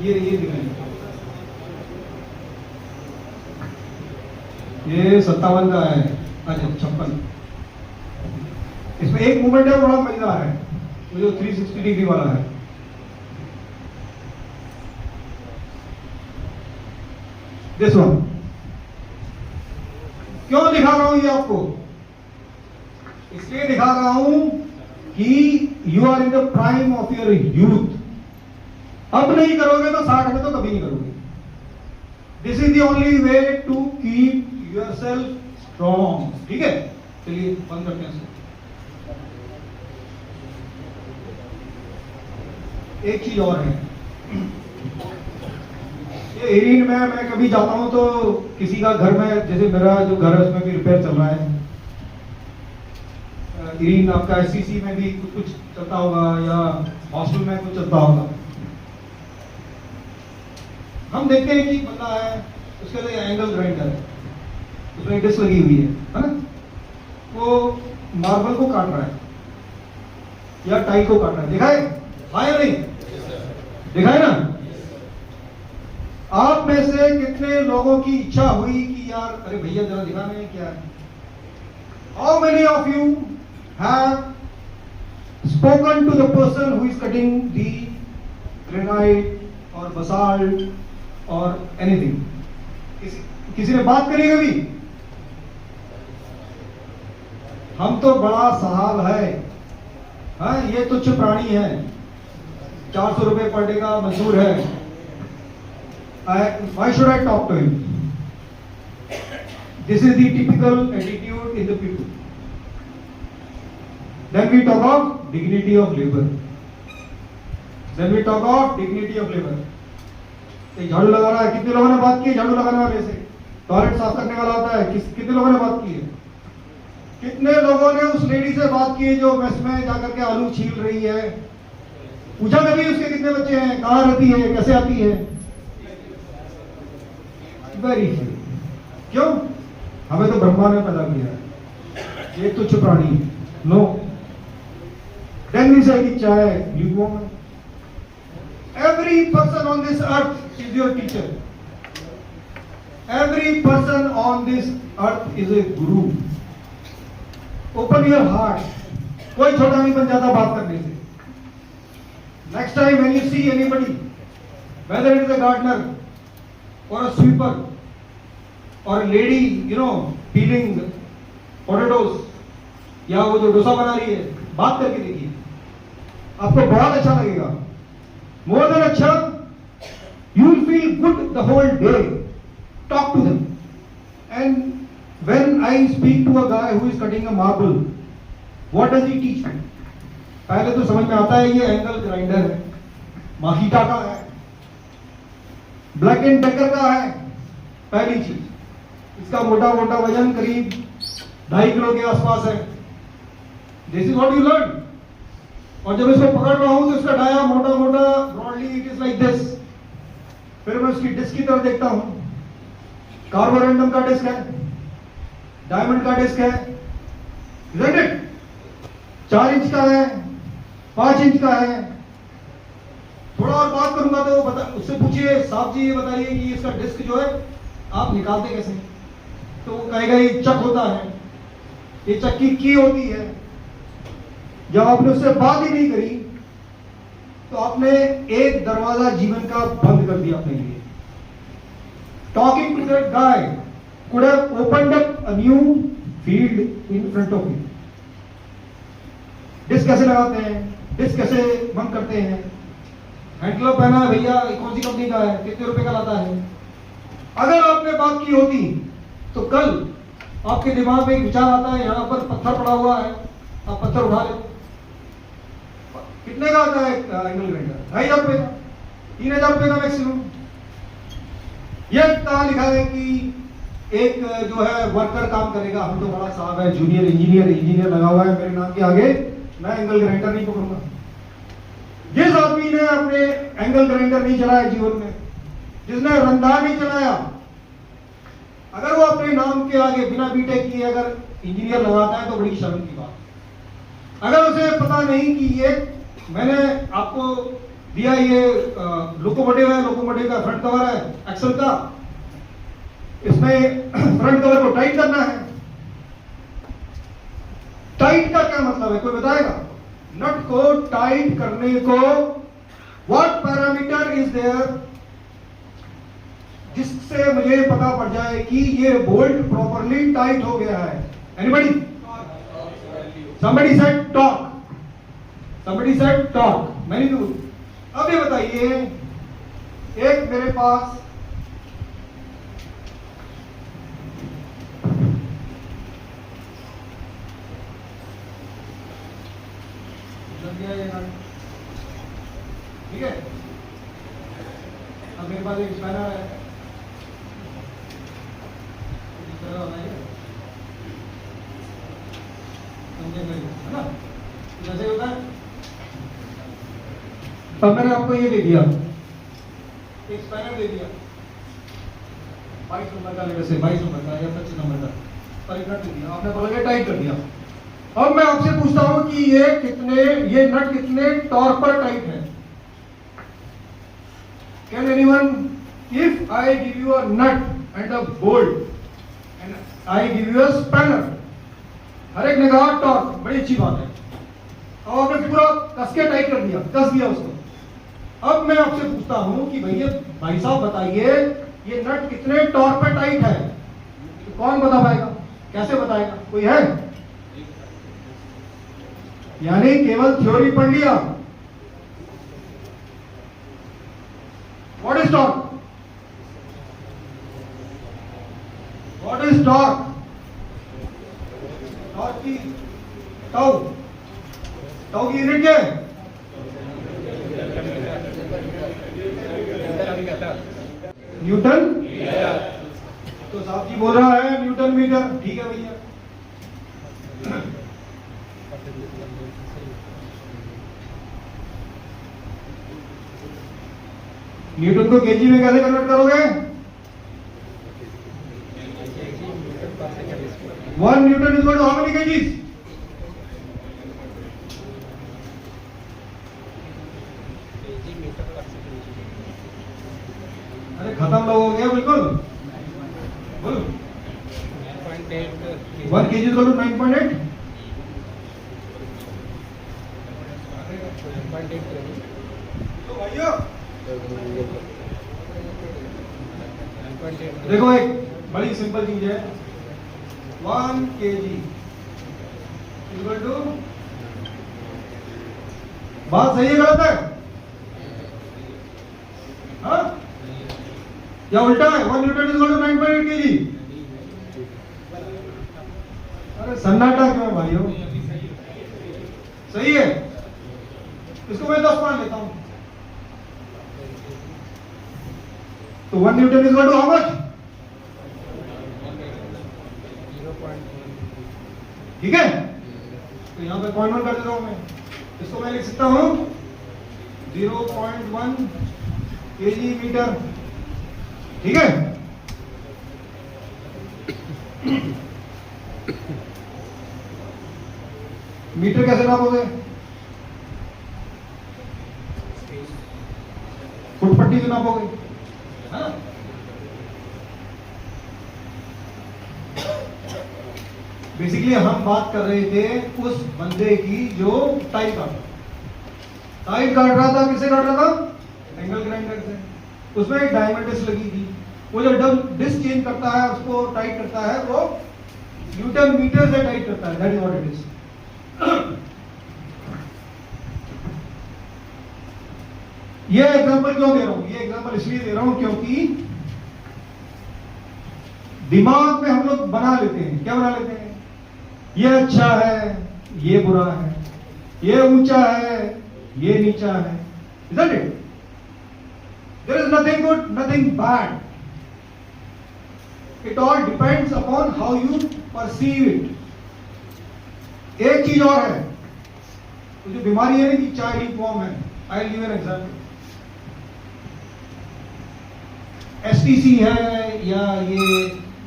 ये दिखाइए, ये 57 का है, अच्छा 56। इसमें एक मूवमेंट है बड़ा मजेदार है, वो जो 360 डिग्री वाला है। This one. क्यों दिखा रहा हूं ये आपको? इसलिए दिखा रहा हूं कि you are in the prime of your youth. अब नहीं करोगे तो 60 में तो कभी नहीं करोगे। This is the only way to keep yourself strong, ठीक है। चलिए बंद करते हैं इसको। एक चीज और है, ये इरीन में मैं कभी जाता हूं तो किसी का घर में, जैसे मेरा जो घर है उसमें भी रिपेयर चल रहा है, इरीन आपका एससीसी में भी कुछ चलता होगा या हॉस्टल में कुछ चलता होगा। हम देखते हैं कि बंदा है, उसके लिए एंगल ग्राइंडर है, उसमें डिस्क लगी हुई है ना, वो मार्बल को काट रहा है या टाइल को काट रहा है। देखा है? हाँ या नहीं? देखा है ना? आप में से कितने लोगों की इच्छा हुई कि यार अरे भैया जरा दिखाना है क्या है? How many of you have spoken to the person who is cutting the granite और बसाल्ट और एनीथिंग? किसी ने बात करी कभी? हम तो बड़ा सहाल है, हाँ ये तुच्छ प्राणी है, 400 रुपए पर डे का मजदूर है। Why should I talk to him? This is the typical attitude in the people. Then we talk of dignity of labor. Then we talk of dignity of labor. झाड़ू लगा रहा है, कितने लोगों ने बात की? झाड़ू लगाने वाले से टॉयलेट साफ करने वाला आता है, कितने लोगों ने बात की है? कितने लोगों ने उस लेडी से बात की जो मेस में जाकर के आलू छील रही है? पूछा कभी उसके कितने बच्चे हैं, कहाँ रहती है, कैसे आती है? Very few. क्यों? हमें तो ब्रह्मा ने पैदा किया है, ये तुच्छ प्राणी। नो, देन वी से कि चाहे lukewarm. Every person on this earth is your teacher, every person on this earth is a guru. Open your heart, कोई छोटा नहीं बन जाता बात करने से। Next time when you see anybody, whether it is a gardener or a sweeper or a lady, you know, peeling potatoes, या वो जो डोसा बना रही है, बात करके देखिए, आपको बहुत अच्छा लगेगा। More than अच्छा, you will feel good the whole day. Talk to them. And when I speak to a guy who is cutting a marble, what does he teach me? पहले तो समझ में आता है ये एंगल ग्राइंडर है, माहिटा का है, ब्लैक एंड डेकर का है। पहली चीज, इसका मोटा मोटा वजन करीब 2.5 किलो के आसपास है। This is what you learn. और जब इसको पकड़ रहा हूं तो इसका डाया मोटा मोटा broadly it is like this. फिर मैं उसकी डिस्क की तरफ देखता हूं, कार्बोरेंडम का डिस्क है, डायमंड का डिस्क है, isn't it? 4 इंच का है, 5 इंच का है। थोड़ा और बात करूंगा तो उससे पूछिए साहब जी ये बताइए कि इसका डिस्क जो है आप निकालते कैसे? तो वो कहेगा ये चक होता है, ये चक्की की होती है। जब आपने उससे बात ही नहीं करी तो आपने एक दरवाजा जीवन का बंद कर दिया अपने लिए। talking to that guy could have opened up a new field in front of him. Disk कैसे लगाते हैं, डिस्क कैसे बंद करते हैं, हैंड ग्लव पहना है भैया, कौन सी कंपनी का है, कितने रुपए का लाता है। अगर आपने बात की होती तो कल आपके दिमाग में एक विचार आता है, यहां पर पत्थर पड़ा हुआ है, आप पत्थर उठा लेते। कितने का आता है एंगल ग्राइंडर? 2,500 रुपए का, 3,000 रुपए का मैक्सिमम। यह कहा लिखा है कि एक जो है वर्कर काम करेगा, हम तो बड़ा साहब है, जूनियर इंजीनियर लगा हुआ है मेरे नाम के आगे, मैं एंगल ग्राइंडर नहीं पकड़ूंगा। जिस आदमी ने अपने एंगल ग्राइंडर नहीं चलाया जीवन में, जिसने रंधा नहीं चलाया, अगर वो अपने नाम के आगे बिना बीटेक किए अगर इंजीनियर लगाता है तो बड़ी शर्म की बात। अगर उसे पता नहीं कि ये मैंने आपको दिया, ये लोकोमोटिव है, लोकोमोटिव का फ्रंट कवर है एक्सल का, इसमें फ्रंट कवर को टाइट करना है। टाइट का क्या मतलब है, कोई बताएगा? नट को टाइट करने को व्हाट पैरामीटर इज देयर जिससे मुझे पता पड़ जाए कि ये बोल्ट प्रॉपरली टाइट हो गया है? Anybody? somebody said torque, somebody said torque, मैंने तो। अब ये बताइए, एक मेरे पास ठीक है, अब मेरे पास एक स्पैनर है, है ना, जैसे होता है। अब मैंने आपको ये दे दिया, एक स्पैनर दे दिया 22 नंबर का, वैसे 22 नंबर का या 25 नंबर का, पर एक नट दे दिया, आपने बोला टाइट कर दिया। अब मैं आपसे पूछता हूं कि ये नट कितने टॉर्क पर टाइट है? Can anyone, if I give you a nut and a bolt and I give you a spanner, हर एक ने कहा टॉर्क, बड़ी अच्छी बात है। अब आपने पूरा कस के टाइट कर दिया, कस दिया उसको। अब मैं आपसे पूछता हूं कि भैया भाई साहब बताइए, ये नट कितने टॉर्क पे टाइट है? तो कौन बता पाएगा, कैसे बताएगा, कोई है? यानी केवल थ्योरी पढ़ लिया। What is torque? What is torque? Torque की टाउ की यूनिट क्या है? न्यूटन। तो साहब जी बोल रहा है न्यूटन मीटर, ठीक है भैया। न्यूटन को केजी में कैसे कन्वर्ट करोगे? 1 newton is equal to how many kgs? अरे खत्म लोग हो गया बिल्कुल। बोल 1 केजी इज इक्वल टू 9.8। तो भाइयों देखो, एक बड़ी सिंपल चीज है, 1 kg इक्वल टू, बात सही है गलत है? हाँ या उल्टा है? 1 न्यूटन इक्वल टू 9.8 kg। अरे सन्नाटा क्यों है भाइयों? सही है, इसको मैं 10 मान लेता हूं। तो 1 newton is equal to how much? ठीक है, तो यहां पे 0.1 कर देता हूं मैं, इसको मैं लिख सकता हूं 0.1 kg मीटर। ठीक है, मीटर कैसे नापोगे? फुटपट्टी से नापोगे, है ना? बेसिकली हम बात कर रहे थे उस बंदे की जो टाइट काट रहा था। किससे काट रहा था? एंगल ग्राइंडर से। उसमें एक डायमंड डिस्क लगी थी, वो जो डिस्क चेंज करता है, उसको टाइट करता है, वो न्यूटन मीटर से टाइट करता है। That is what it is. ये एग्जांपल क्यों दे रहा हूं? ये एग्जांपल इसलिए दे रहा हूं क्योंकि दिमाग में हम लोग बना लेते हैं। क्या बना लेते हैं? ये अच्छा है, ये बुरा है, ये ऊंचा है, ये नीचा है। Isn't it? There is nothing good, nothing bad. It all depends upon how you perceive it. एक चीज और है, तो जो बीमारी है ना कि चाइल्ड फॉर्म है। I will give an example. STC है या ये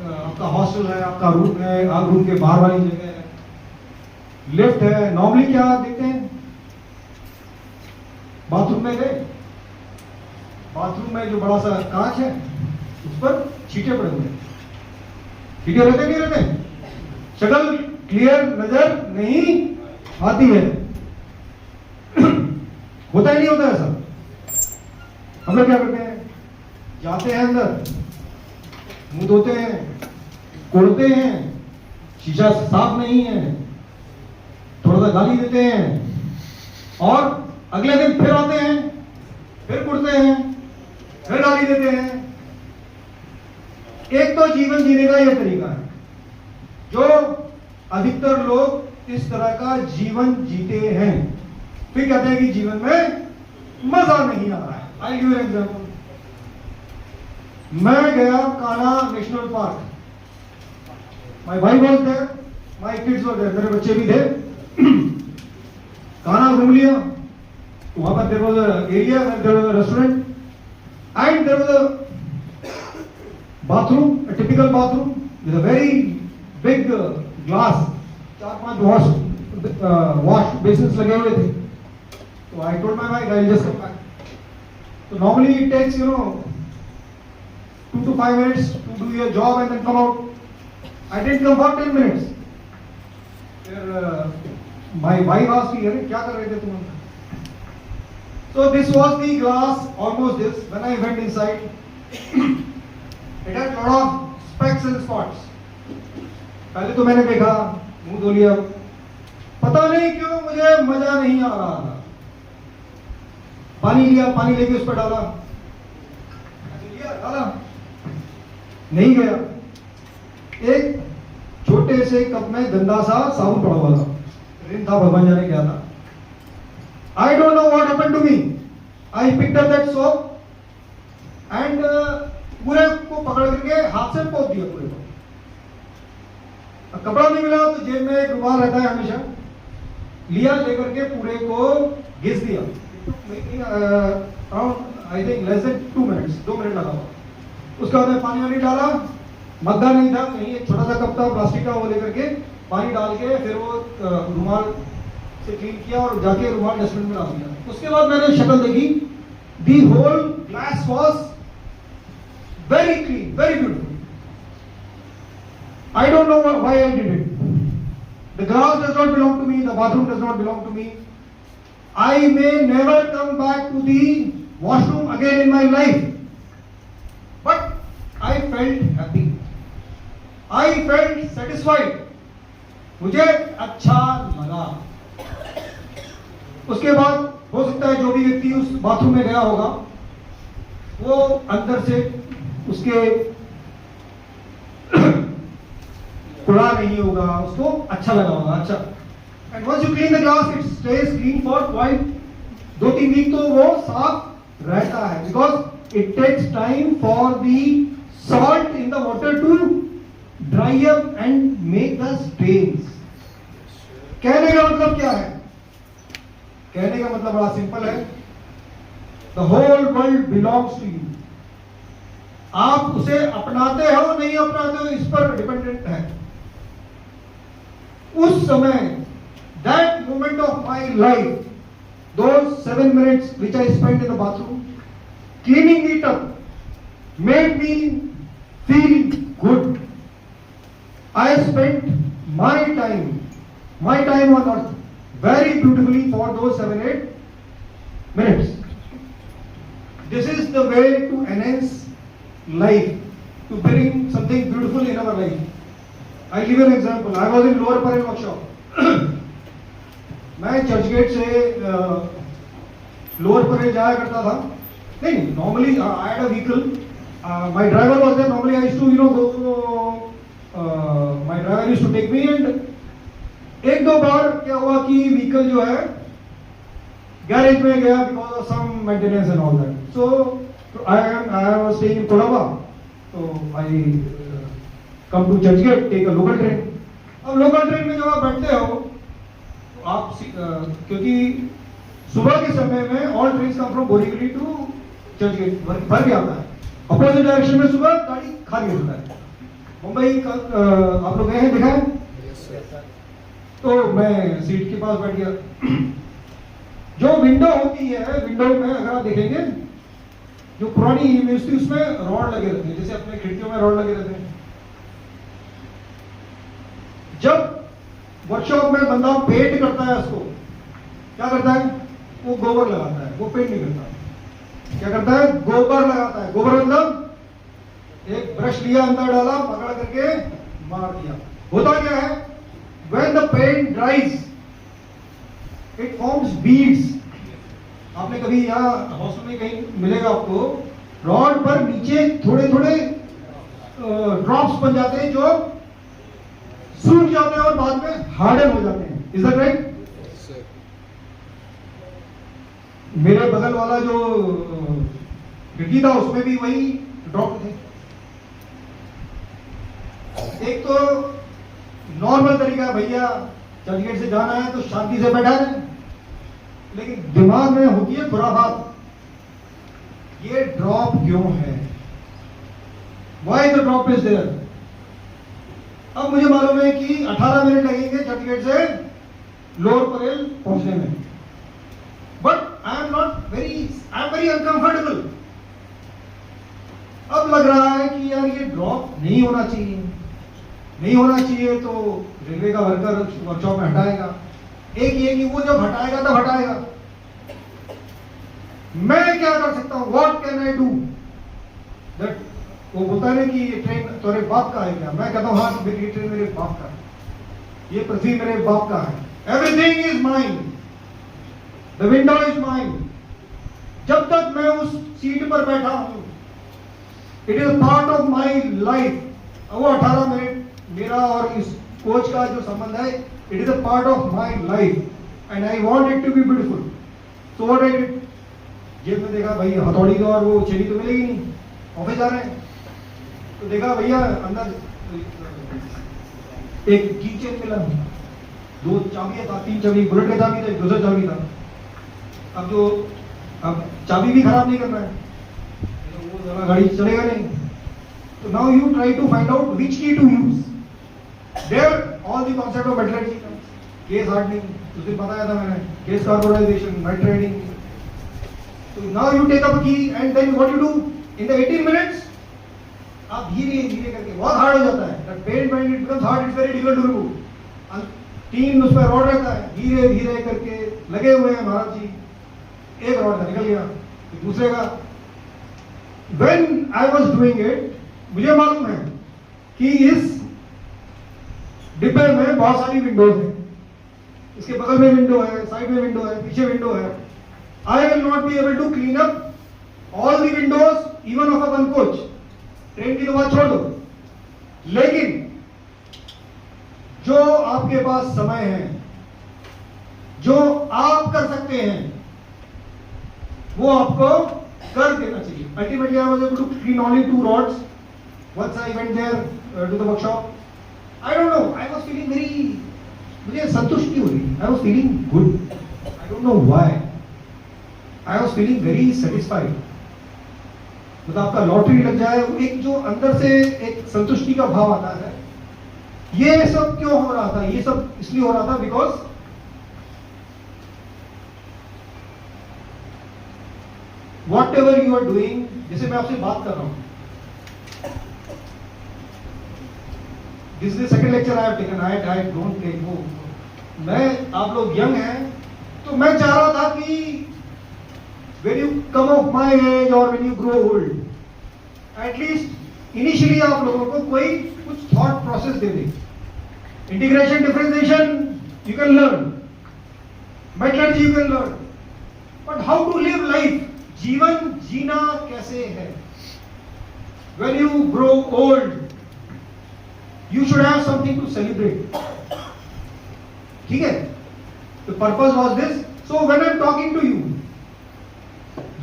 आपका हॉस्टल है, आपका रूम है, आप रूम के बाहर वाली जगह है, लिफ्ट है। नॉर्मली क्या देखते हैं? बाथरूम में गए, बाथरूम में जो बड़ा सा कांच है उस पर छींटे पड़े हुए हैं। छींटे रहते नहीं रहते? शक्ल क्लियर नजर नहीं आती है। होता ही नहीं होता ऐसा। हम लोग क्या करते हैं? जाते हैं अंदर, मुंह धोते हैं, कोड़ते हैं, शीशा साफ नहीं है, थोड़ा सा गाली देते हैं और अगले दिन फिर आते हैं, फिर कुड़ते हैं, फिर गाली देते हैं। एक तो जीवन जीने का यह तरीका है जो अधिकतर लोग इस तरह का जीवन जीते हैं। फिर कहते हैं कि जीवन में मजा नहीं आ रहा है। I give an example. मैं गया Kanha National Park. My wife was there, my kids were there, मेरे बच्चे भी थे। कान्हा घूम लिया, वहां पर there was a area, there was a restaurant and there was a bathroom, a typical bathroom with a very big glass, 4-5 wash basins लगे हुए थे। So I told my wife, I'll just come back. So normally it takes 2 to 5 minutes to do your job and then come out. I didn't come for 10 minutes. My wife asked me, अरे क्या कर रहे थे तुम? So this was the glass, almost this. When I went inside, it had lot of specks and spots. पहले तो मैंने देखा, मुंह धो लिया, पता नहीं क्यों मुझे मजा नहीं आ रहा था। पानी लिया, पानी लेके उस पर डाला, डाला नहीं गया। एक छोटे से कप में गंदा सा साबुन पड़ा हुआ था, रिन था, भगवान जाने क्या था। I don't know what happened to me. I picked up that soap and पूरे को पकड़ करके हाथ से पोंछ दिया पूरे को। कपड़ा नहीं मिला तो जेब में एक रुमाल रहता है हमेशा, लिया, लेकर के पूरे को घिस दिया। I think less than 2 minutes, 2 minute लगा हुआ। उसके बाद में पानी वानी डाला, मग्गा नहीं था कहीं, एक छोटा सा कप था प्लास्टिक का, वो लेकर के पानी डाल के फिर वो रुमाल से क्लीन किया और जाके रुमाल डस्टबिन में डाल दिया। उसके बाद मैंने शक्ल देखी, the whole glass was very clean, very beautiful. I don't know why I did it. The glass does not belong to me, the bathroom does not belong to me. I may never come back to the washroom again in my life. But I felt happy. I felt satisfied. मुझे अच्छा लगा। उसके बाद हो सकता है जो भी व्यक्ति उस बाथरूम में गया होगा वो अंदर से उसके कुड़ा नहीं होगा, उसको अच्छा लगा होगा। अच्छा, and once you clean the glass it stays clean for quite 2-3 week, तो वो साफ रहता है, because it takes time for the salt in the water to dry up and make the stains. कहने का मतलब क्या है? कहने का मतलब बड़ा सिंपल है, the whole world belongs to you. आप उसे अपनाते हो नहीं अपनाते हो इस पर डिपेंडेंट है। उस समय that moment of my life, those 7 minutes which I spent in the bathroom cleaning it up made me feel good. I spent my time on earth very beautifully for those 7-8 minutes. This is the way to enhance life. life. I give an example. I was in Lower Parel workshop. मैं चर्चगेट से lower Parel जाया करता था. नहीं, normally I had a vehicle. My driver was there. Normally I used to go. My driver used to take me. And एक दो बार क्या हुआ कि व्हीकल जो है गैरेज में गया because of some maintenance and all that. So I was staying in Colaba. तो I come to Churchgate, take a local train. अब लोकल ट्रेन में जब आप बैठते हो तो आप क्योंकि सुबह के समय में all trains come from Borivali to Churchgate, भर के आता है. अपोजिट डायरेक्शन में सुबह गाड़ी खाली होता है. मुंबई का आप लोग गए हैं, देखा है? तो मैं सीट के पास बैठ गया. जो विंडो होती है, विंडो में अगर आप देखेंगे जो पुरानी इमेज थी उसमें रॉड लगे रहते हैं, जैसे अपने खिड़कियों में रॉड लगे रहते हैं. जब वर्कशॉप में बंदा पेंट करता है, उसको क्या करता है? वो गोबर लगाता है, वो पेंट नहीं करता. क्या करता है? गोबर लगाता है. गोबर मतलब एक ब्रश लिया, अंदर डाला, पकड़ करके मार दिया. होता क्या है? When the paint dries, it forms beads. आपने कभी यहाँ हॉस्टल में कहीं मिलेगा आपको, रॉड पर नीचे थोड़े थोड़े ड्रॉप्स बन जाते हैं जो सूख जाते हैं और बाद में हार्डन हो जाते हैं. Is that right? मेरे बगल वाला जो खिड़की था उसमें भी वही ड्रॉप थे. एक तो नॉर्मल तरीका है, भैया चर्चगेट से जाना है तो शांति से बैठा है, लेकिन दिमाग में होती है खुराफात. ये ड्रॉप क्यों है? Why the drop is there? अब मुझे मालूम है कि 18 मिनट लगेंगे चर्चगेट से लोअर परेल पहुंचने में. But I am very uncomfortable. अब लग रहा है कि यार ये ड्रॉप नहीं होना चाहिए. नहीं होना चाहिए तो रेलवे का वर्कर वर्कशॉप में हटाएगा. एक ये कि वो जब हटाएगा तब हटाएगा. मैं क्या कर सकता हूं? What can I do? That वो बोलता है कि ये ट्रेन तुम्हारे बाप का है क्या? मैं कहता हूं हाँ, ये ट्रेन मेरे बाप का है, ये पृथ्वी मेरे बाप का है. Everything is mine. The window is mine. जब तक मैं उस सीट पर बैठा हूं, it is part of my life. वो 18 मिनट मेरा और इस कोच का जो संबंध है, it is a part of my life and I want it to be beautiful. So what I did? जेब में देखा भाई हथौड़ी तो और वो छेनी तो मिलेगी नहीं, ऑफिस जा रहे हैं. तो देखा भैया अंदर एक की चेन मिला, 2 चाबियां था, 3 चाबी, बुलेट का चाबी था, एक दूसरा चाबी था. अब चाबी भी खराब नहीं करना है, वो जरा गाड़ी चलेगा नहीं. तो now you try to find out which key to use. There all the concept of metallurgy, case hardening, उस दिन बताया था मैंने, केस कार्बोनाइजेशन, मेटल ट्रेडिंग. तो now you take up key and then what you do in the 18 minutes. आप धीरे धीरे करके, बहुत हार्ड हो जाता है. That paint when it becomes hard, it's very difficult to remove. 3 उस पर रॉड रहता है, धीरे धीरे करके लगे हुए हैं महाराज जी. एक रॉड का निकल गया, दूसरे का. When I was doing it, मुझे मालूम है कि इस डिब्बे में बहुत सारी विंडोज हैं. इसके बगल में विंडो है, साइड में विंडो है, पीछे विंडो है. I will not be able to clean up all the windows even of a one coach. Train की तो बात छोड़ दो, लेकिन जो आपके पास समय है, जो आप कर सकते हैं, वो आपको कर देना चाहिए. Ultimately I was able to clean only 2 rods once I went there to the workshop. I don't know, I was feeling very, मुझे संतुष्टि हो रही. I was feeling good. I don't know why. I was feeling very satisfied. मतलब आपका lottery लग जाए, एक जो अंदर से एक संतुष्टि का भाव आता है. ये सब क्यों हो रहा था? ये सब इसलिए हो रहा था because whatever you are doing, जैसे मैं आपसे बात कर रहा हूं, this is second lecture I have taken. I don't take वो. मैं, आप लोग यंग हैं, तो मैं चाह रहा था कि when you come of my age or when you grow old, at least initially आप लोगों को कोई कुछ थॉट प्रोसेस दे दे। Integration differentiation you can learn, metallurgy you can learn, but how to live life, जीवन जीना कैसे है। When you grow old, you should have something to celebrate. ठीक है? The purpose was this. So when I'm talking to you,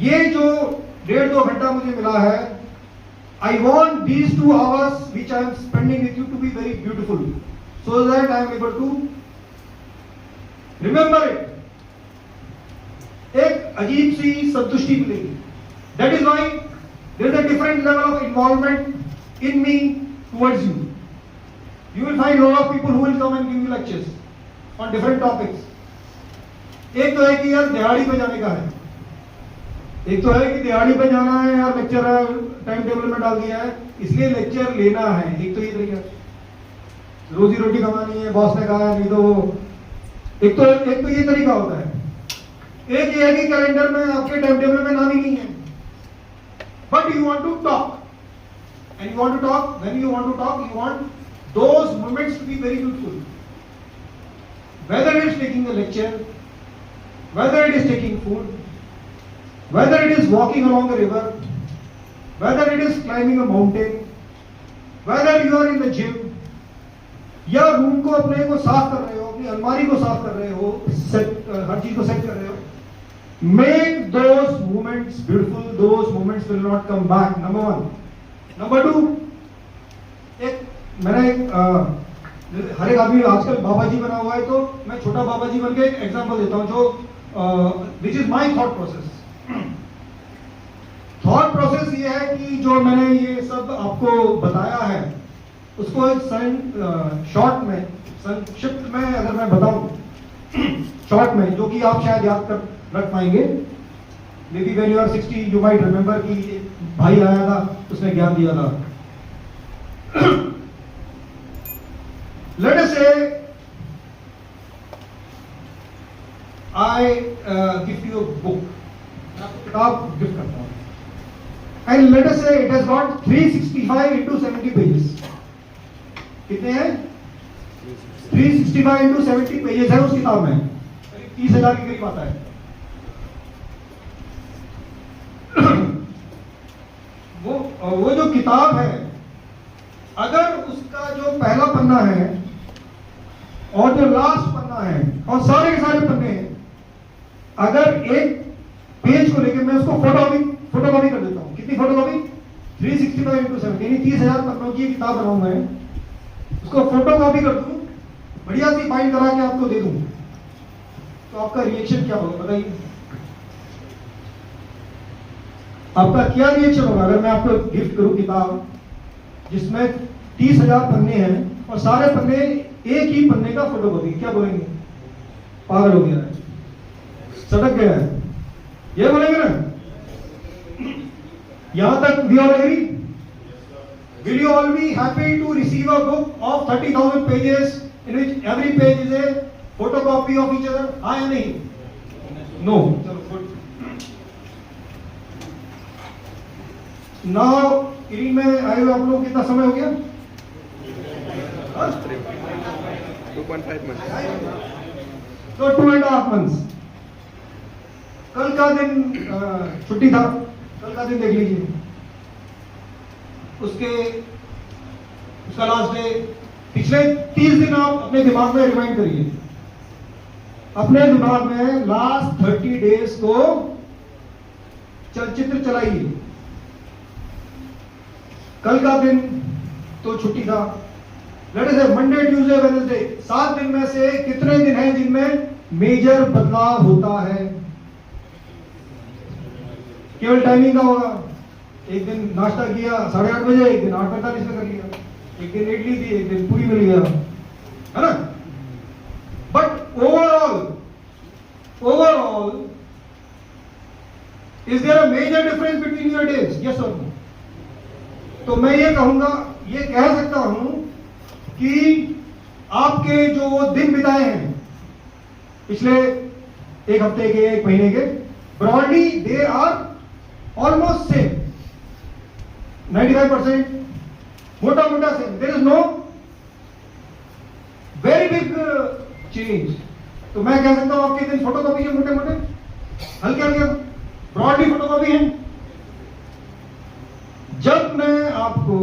ये जो 1.5-2 घंटा मुझे मिला है, I want these 2 hours which I am spending with you to be very beautiful, so that I am able to remember it. एक अजीब सी संतुष्टि मिलेगी. That is why there is a different level of involvement in me towards you. You will find a lot of people who will come and give you lectures on different topics. एक तो है कि यार दिहाड़ी पे जाने का है, एक तो है कि दिहाड़ी पे जाना है यार, लेक्चर टाइम टेबल में डाल दिया है इसलिए लेक्चर लेना है। एक तो ये तरीका, रोजी रोटी कमानी है, बॉस ने कहा है, नहीं तो एक तो ये तरीका होता है। एक ये है कि कैलेंडर में आपके टाइम टेबल में नाम ही नहीं है, but you want to talk, and you want to talk, when you want to talk, you want those moments to be very beautiful. Whether it is taking a lecture, whether it is taking food, whether it is walking along a river, whether it is climbing a mountain, whether you are in the gym, या room को अपने को साफ कर रहे हो, अपनी अलमारी को साफ कर रहे हो, हर चीज को सेट कर रहे हो, make those moments beautiful. Those moments will not come back. Number 1. Number 2, मैंने हर एक आदमी आजकल बाबा जी बना हुआ है, तो मैं छोटा बाबा जी बन के एक एग्जांपल देता हूं जो which is my thought process. Thought process ये है कि जो मैंने ये सब आपको बताया है उसको एक शॉर्ट में, संक्षिप्त में अगर मैं बताऊं शॉर्ट में, जो कि आप शायद याद कर रख पाएंगे। Maybe when you are 60 you might remember कि भाई आया था, उसने ज्ञान दिया था। लेट अस से आई गिफ्ट यू अ बुक, किताब गिफ्ट करता हूं, एंड लेट अस से it has got 365 into 70 pages. कितने हैं? 365 into 70 पेजेस है उस किताब में, 30,000 के करीब आता है। वो जो किताब है, अगर उसका जो पहला पन्ना है और जो लास्ट पन्ना है और सारे के सारे पन्ने हैं, अगर एक पेज को लेकर मैं उसको फोटोकॉपी कर देता हूं, कितनी फोटोकॉपी? 365 into 70, यानी 30,000 पन्नों की किताब बनाऊं मैं, उसको फोटोकॉपी कर दूं, बढ़िया सी फाइल करा के आपको दे दूं, तो आपका रिएक्शन क्या होगा बताइए? आपका क्या रिएक्शन होगा अगर मैं आपको गिफ्ट करूं किताब जिसमें 30,000 पन्ने हैं और सारे पन्ने एक ही पन्ने का फोटोकॉपी? क्या बोलेंगे? पागल हो गया है, सटक गया है, ये बोलेंगे ना? यहां तक we all agree? Will you all be happy to receive a book of 30,000 pages in which every page is a photocopy of each other? हाँ या नहीं? No. चलो गुड। नाउ रीडिंग में आए हुए आप लोग कितना समय हो गया? 2.5 months. तो 2.5 months। कल का दिन छुट्टी था, कल का दिन देख लीजिए, उसका लास्ट डे। पिछले 30 दिन आप अपने दिमाग में रिमाइंड करिए, अपने दिमाग में लास्ट 30 डेज को चलचित्र चलाइए। कल का दिन तो छुट्टी था, लेट अस से मंडे ट्यूसडे वेडनेसडे, 7 दिन में से कितने दिन हैं जिनमें मेजर बदलाव होता है? केवल टाइमिंग का होगा, एक दिन नाश्ता किया 8:30 बजे, एक दिन 8:45 में कर लिया, एक दिन इडली थी, एक दिन पूरी मिल गया, है ना? But overall is there a major difference between your days? Yes और नो? तो मैं ये कहूंगा, ये कह सकता हूं कि आपके जो दिन बिताए हैं पिछले एक हफ्ते के, एक महीने के, broadly they are almost same. 95% मोटा मोटा same, there is no very big change. तो मैं कह सकता हूं आपके दिन फोटोकॉपी है, मोटे मोटे हल्के हल्के ब्रॉडली फोटोकॉपी है। जब मैं आपको,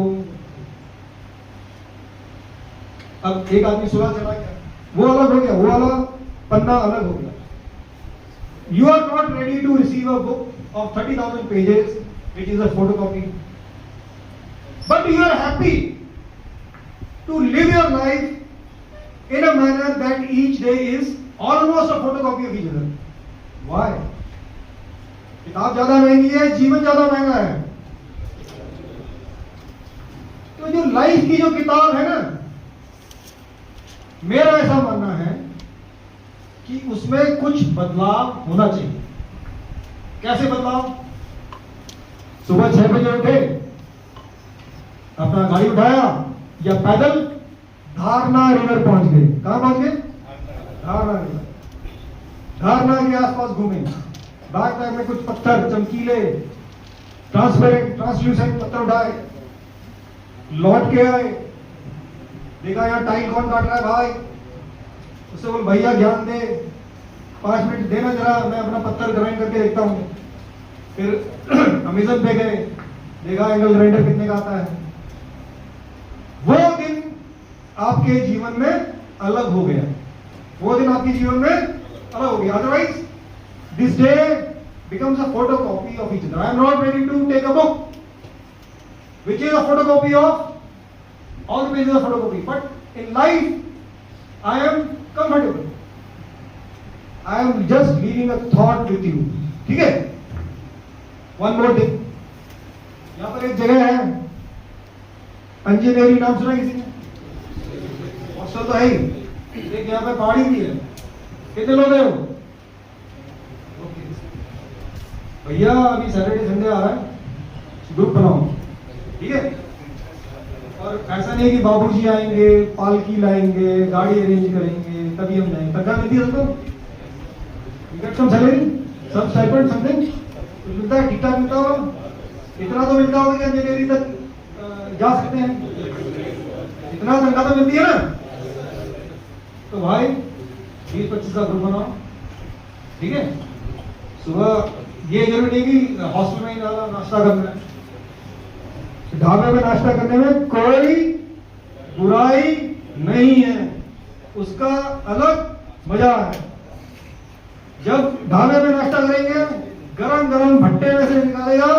अब एक आदमी सुबह चला गया, वो अलग हो गया, वो वाला पन्ना अलग हो गया। You are not ready to receive a book of 30,000 pages, which is a photocopy. But you are happy to live your life in a manner that each day is almost a photocopy of each other. Why? किताब ज्यादा महंगी है, जीवन ज्यादा महंगा है। तो जो लाइफ की जो किताब है ना, मेरा ऐसा मानना है कि उसमें कुछ बदलाव होना चाहिए। कैसे बदलाव? सुबह 6 बजे उठे, अपना गाड़ी उठाया या पैदल धारना रिवर पहुंच गए। कहां पहुंच गए? धारना रिवर। धारना के आसपास घूमे, बैग में कुछ पत्थर चमकीले ट्रांसपेरेंट ट्रांसल्यूसेंट पत्थर उठाए, लौट के आए, देखा यहाँ टाइल कौन काट रहा है भाई, उससे बोल भैया ज्ञान दे, 5 मिनट देना जरा, मैं अपना पत्थर ग्राइंड करके देखता हूँ। फिर अमेज़न पे गए, देखा एंगल ग्राइंडर कितने का आता है। वो दिन आपके जीवन में अलग हो गया, वो दिन आपके जीवन में अलग हो गया। Otherwise this day becomes a photocopy of each other. I am not ready to take a book which is a photocopy of all the pages are photocopy, but in life I am comfortable. I am just leaving a thought with you. ठीक है? One more thing. यहाँ पर एक जगह है, engineering, नाम सुना किसी ने? हॉस्टल तो है ही, एक यहाँ पे पहाड़ी भी है। कितने लोग हैं वो? भैया अभी सैटरडे संडे आ रहा है, ग्रुप बनाओ, ठीक है? और ऐसा नहीं कि बाबूजी आएंगे, पालकी लाएंगे, गाड़ी अरेंज करेंगे, तभी हम जाएंगे। तनख्वाह मिलती है सबको? सम सैलरी, सब स्टाइपेंड, समथिंग मिलता है, ठीक ठाक मिलता होगा? इतना तो मिलता होगा कि इंजीनियरिंग तक जा सकते हैं, इतना तनख्वाह तो मिलती है ना। तो भाई 20-25 का ग्रुप बनाओ, ठीक है? सुबह ये जरूरी नहीं कि हॉस्टल में ही नाश्ता करना है, ढाबे में नाश्ता करने में कोई बुराई नहीं है, उसका अलग मजा है। जब ढाबे में नाश्ता करेंगे, गरम गरम भट्टे में से निकालेगा,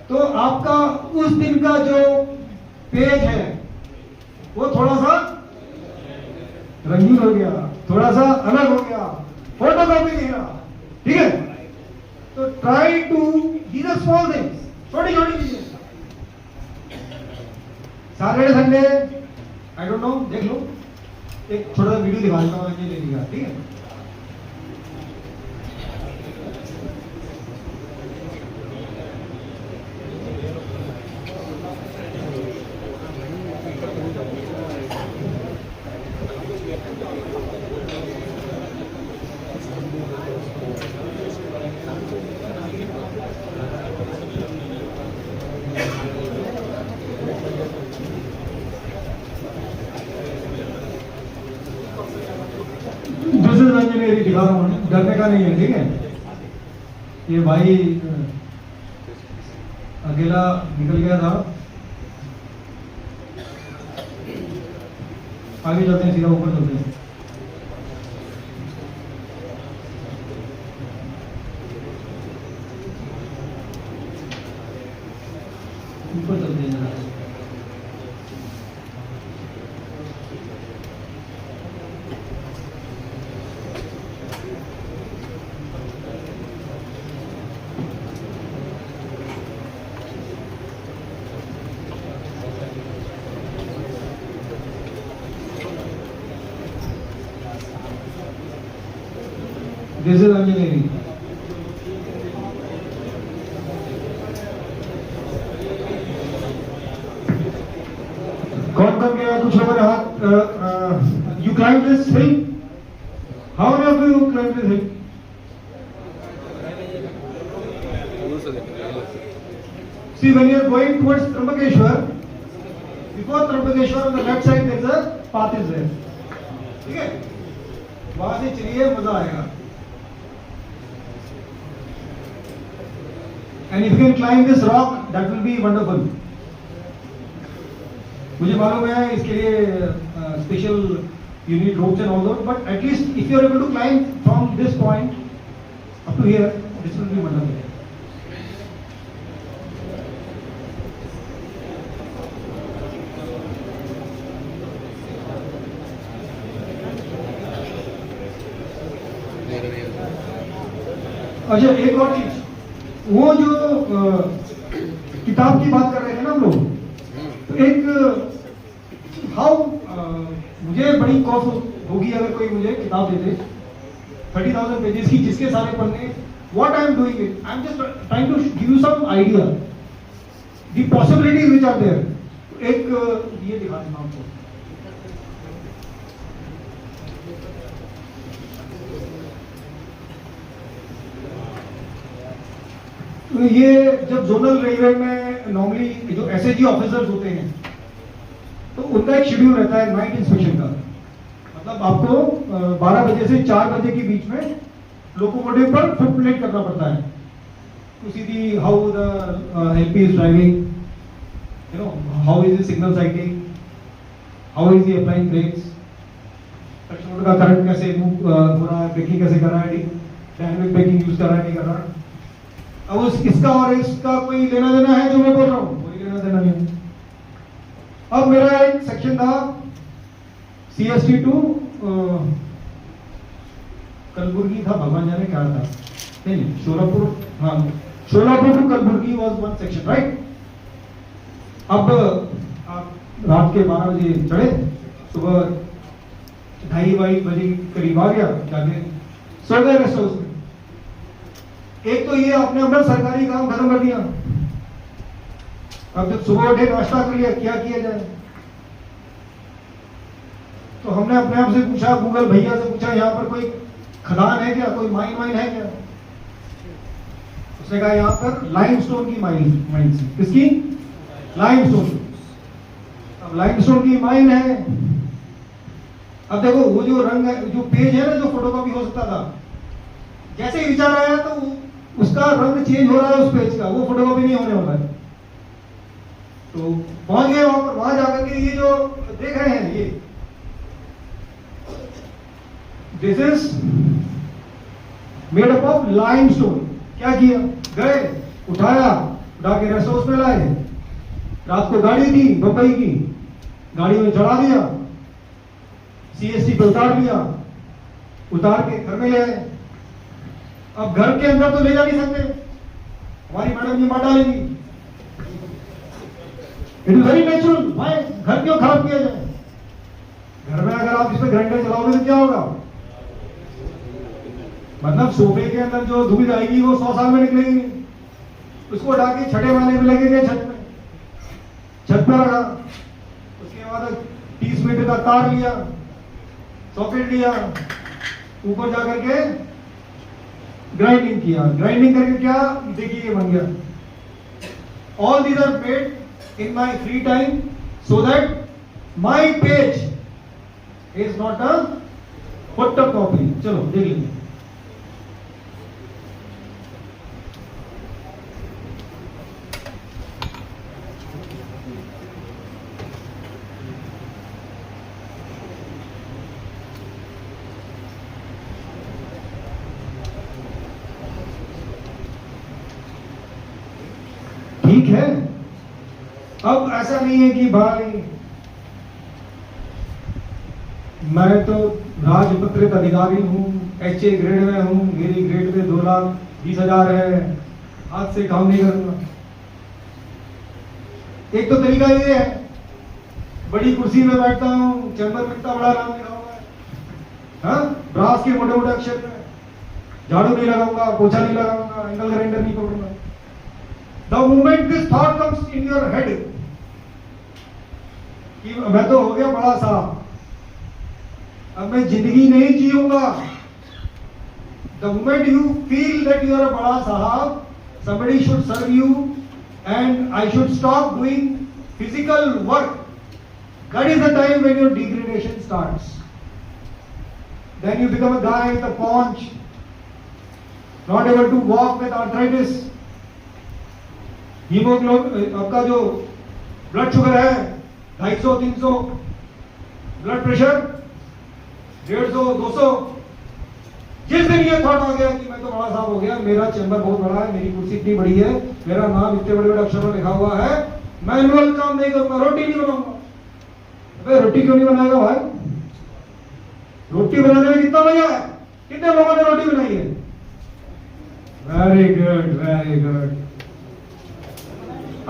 तो आपका उस दिन का जो पेज है वो थोड़ा सा रंगीन हो गया, थोड़ा सा अलग हो गया, फोटोकॉपी नहीं रहा, ठीक है? तो try to these are small things, छोटी छोटी चीजें। Saturday Sunday I don't know, देख लो, एक छोटा सा वीडियो दिखा देता हूँ, ये ले लिया, ठीक है? इंजीनियरिंग दिखा रहा हूँ, डरने का नहीं है, ठीक है? ये भाई अकेला निकल गया था, आगे चलते हैं, सीधा ऊपर चलते हैं। ऊपर चलते हैं जरा। This is engineering. कौन कौन गया? कुछ लोगों ने हाथ। You climbed this hill? How many of you climbed this hill? See, when you are going towards Trambakeshwar, before Trimbakeshwar on the left side there is a path is there, ठीक है, वहां से चलिए, मजा आएगा। And if you can climb this rock that will be wonderful. मुझे मालूम है इसके लिए special you need ropes and all that, but at least if you are able to climb from this point up to here, this will be wonderful. अच्छा, एक और चीज, वो जो किताब की बात कर रहे थे ना हम लोग, तो एक हाउ मुझे बड़ी कॉफ होगी अगर कोई मुझे किताब दे दे 30,000 पेजेस की, जिसके सारे पन्ने, what I am doing it, I am just trying to give you some idea the possibilities which are there. एक ये दिखा देना आपको, तो ये जब जोनल रेलवे में नॉर्मली जो एसएजी ऑफिसर्स होते हैं तो उनका एक शेड्यूल रहता है नाइट इंस्पेक्शन का, मतलब आपको 12 बजे से 4 बजे के बीच में लोकोमोटिव पर फुट प्लेट करना पड़ता है to see the how the LP is driving, you know, how is the signal sighting, how is the applying brakes, traction का करंट कैसे मूव हो रहा है, ब्रेकिंग कैसे कर रहा है, डायनामिक ब्रेकिंग यूज कर रहा है नहीं कर रहा है। अब उस इसका और इसका कोई लेना देना है जो मैं बोल रहा हूँ, कोई लेना देना नहीं। अब मेरा एक सेक्शन था CST टू कलबुर्गी था, भगवान जाने क्या था, नहीं शोलापुर, हाँ Sholapur to Kalaburagi was one section, right. अब आप रात के 12 बजे चढ़े, सुबह 2:30 बजे करीब आ गया, जाके सो गए रेस्ट हाउस में। एक तो ये आपने अपना सरकारी काम खत्म कर दिया, अब जब सुबह उठे नाश्ता कर लिया, क्या किया जाए, तो हमने अपने आप से पूछा, गूगल भैया से पूछा, यहाँ पर कोई खदान है क्या, कोई माइन वाइन है क्या। उसने कहा यहाँ पर लाइमस्टोन की माइन थी। किसकी? लाइमस्टोन। अब लाइमस्टोन की माइन है। अब देखो वो जो रंग है, जो पेज है ना, जो फोटोकॉपी हो सकता था, जैसे ही विचार आया तो उसका रंग चेंज हो रहा है उस पेज का, वो फोटोकॉपी नहीं होने वाला है। तो पहुंच गए वहां पर, वहां जाकर के ये जो देख रहे हैं, ये this is made up of limestone. क्या किया, गए, उठाया, उठा के रेस्ट हाउस में लाए, रात को गाड़ी थी बम्बई की, गाड़ी में चढ़ा दिया, CST पे उतार लिया, उतार के घर में ले आए। अब घर के अंदर तो ले जा नहीं सकते, हमारी मैडम जी मार डालेंगी। इट इज वेरी नेचुरल, भाई घर क्यों खराब किया जाए। घर में अगर आप इसमें ग्राइंडर चलाओगे तो क्या होगा, मतलब सोफे के अंदर जो धूल जाएगी वो 100 साल में निकलेगी। उसको उठा के छठे वाले में लगे गए, छत पे रखा। उसके बाद 30 मीटर का तार लिया, सॉकेट लिया, ऊपर जाकर के ग्राइंडिंग किया। ग्राइंडिंग करके क्या, देखिए ये बन गया। All these are made in my free time so that my page is not a photocopy. चलो देख लीजिए। ठीक है, अब ऐसा नहीं है कि भाई मैं तो राजपत्रित अधिकारी हूं, HA ग्रेड में हूं, मेरी ग्रेड में 2,20,000 है, हाथ से काम नहीं करूंगा। एक तो तरीका ये है, बड़ी कुर्सी में बैठता हूं, चैम्बर में इतना बड़ा नाम लिखा हुआ है, हाँ, ब्रास के मोटे मोटे अक्षर में, झाड़ू नहीं लगाऊंगा, पोछा नहीं लगाऊंगा, एंगल ग्राइंडर नहीं पकड़ूंगा। The moment this thought comes in your head कि मैं तो हो गया बड़ा साहब, अब मैं जिंदगी नहीं जीऊंगा। The moment you feel that you are a बड़ा साहब, somebody should serve you and I should stop doing physical work That is the time when your degradation starts. Then you become a guy with a paunch, not able to walk with arthritis. Haemoglobin आपका जो blood sugar है 250 300, blood pressure 150 200. जिस दिन ये thought आ गया कि मैं तो बड़ा साहब हो गया, मेरा चैम्बर बहुत बड़ा है, मेरी कुर्सी इतनी बड़ी है, मेरा नाम इतने बड़े बड़े अक्षरों में लिखा हुआ है, मैनुअल काम नहीं करूंगा, रोटी नहीं बनाऊंगा. अबे रोटी क्यों नहीं बनाएगा भाई? रोटी बनाने में कितना मजा है? कितने लोगों ने रोटी बनाई है? Very good very good.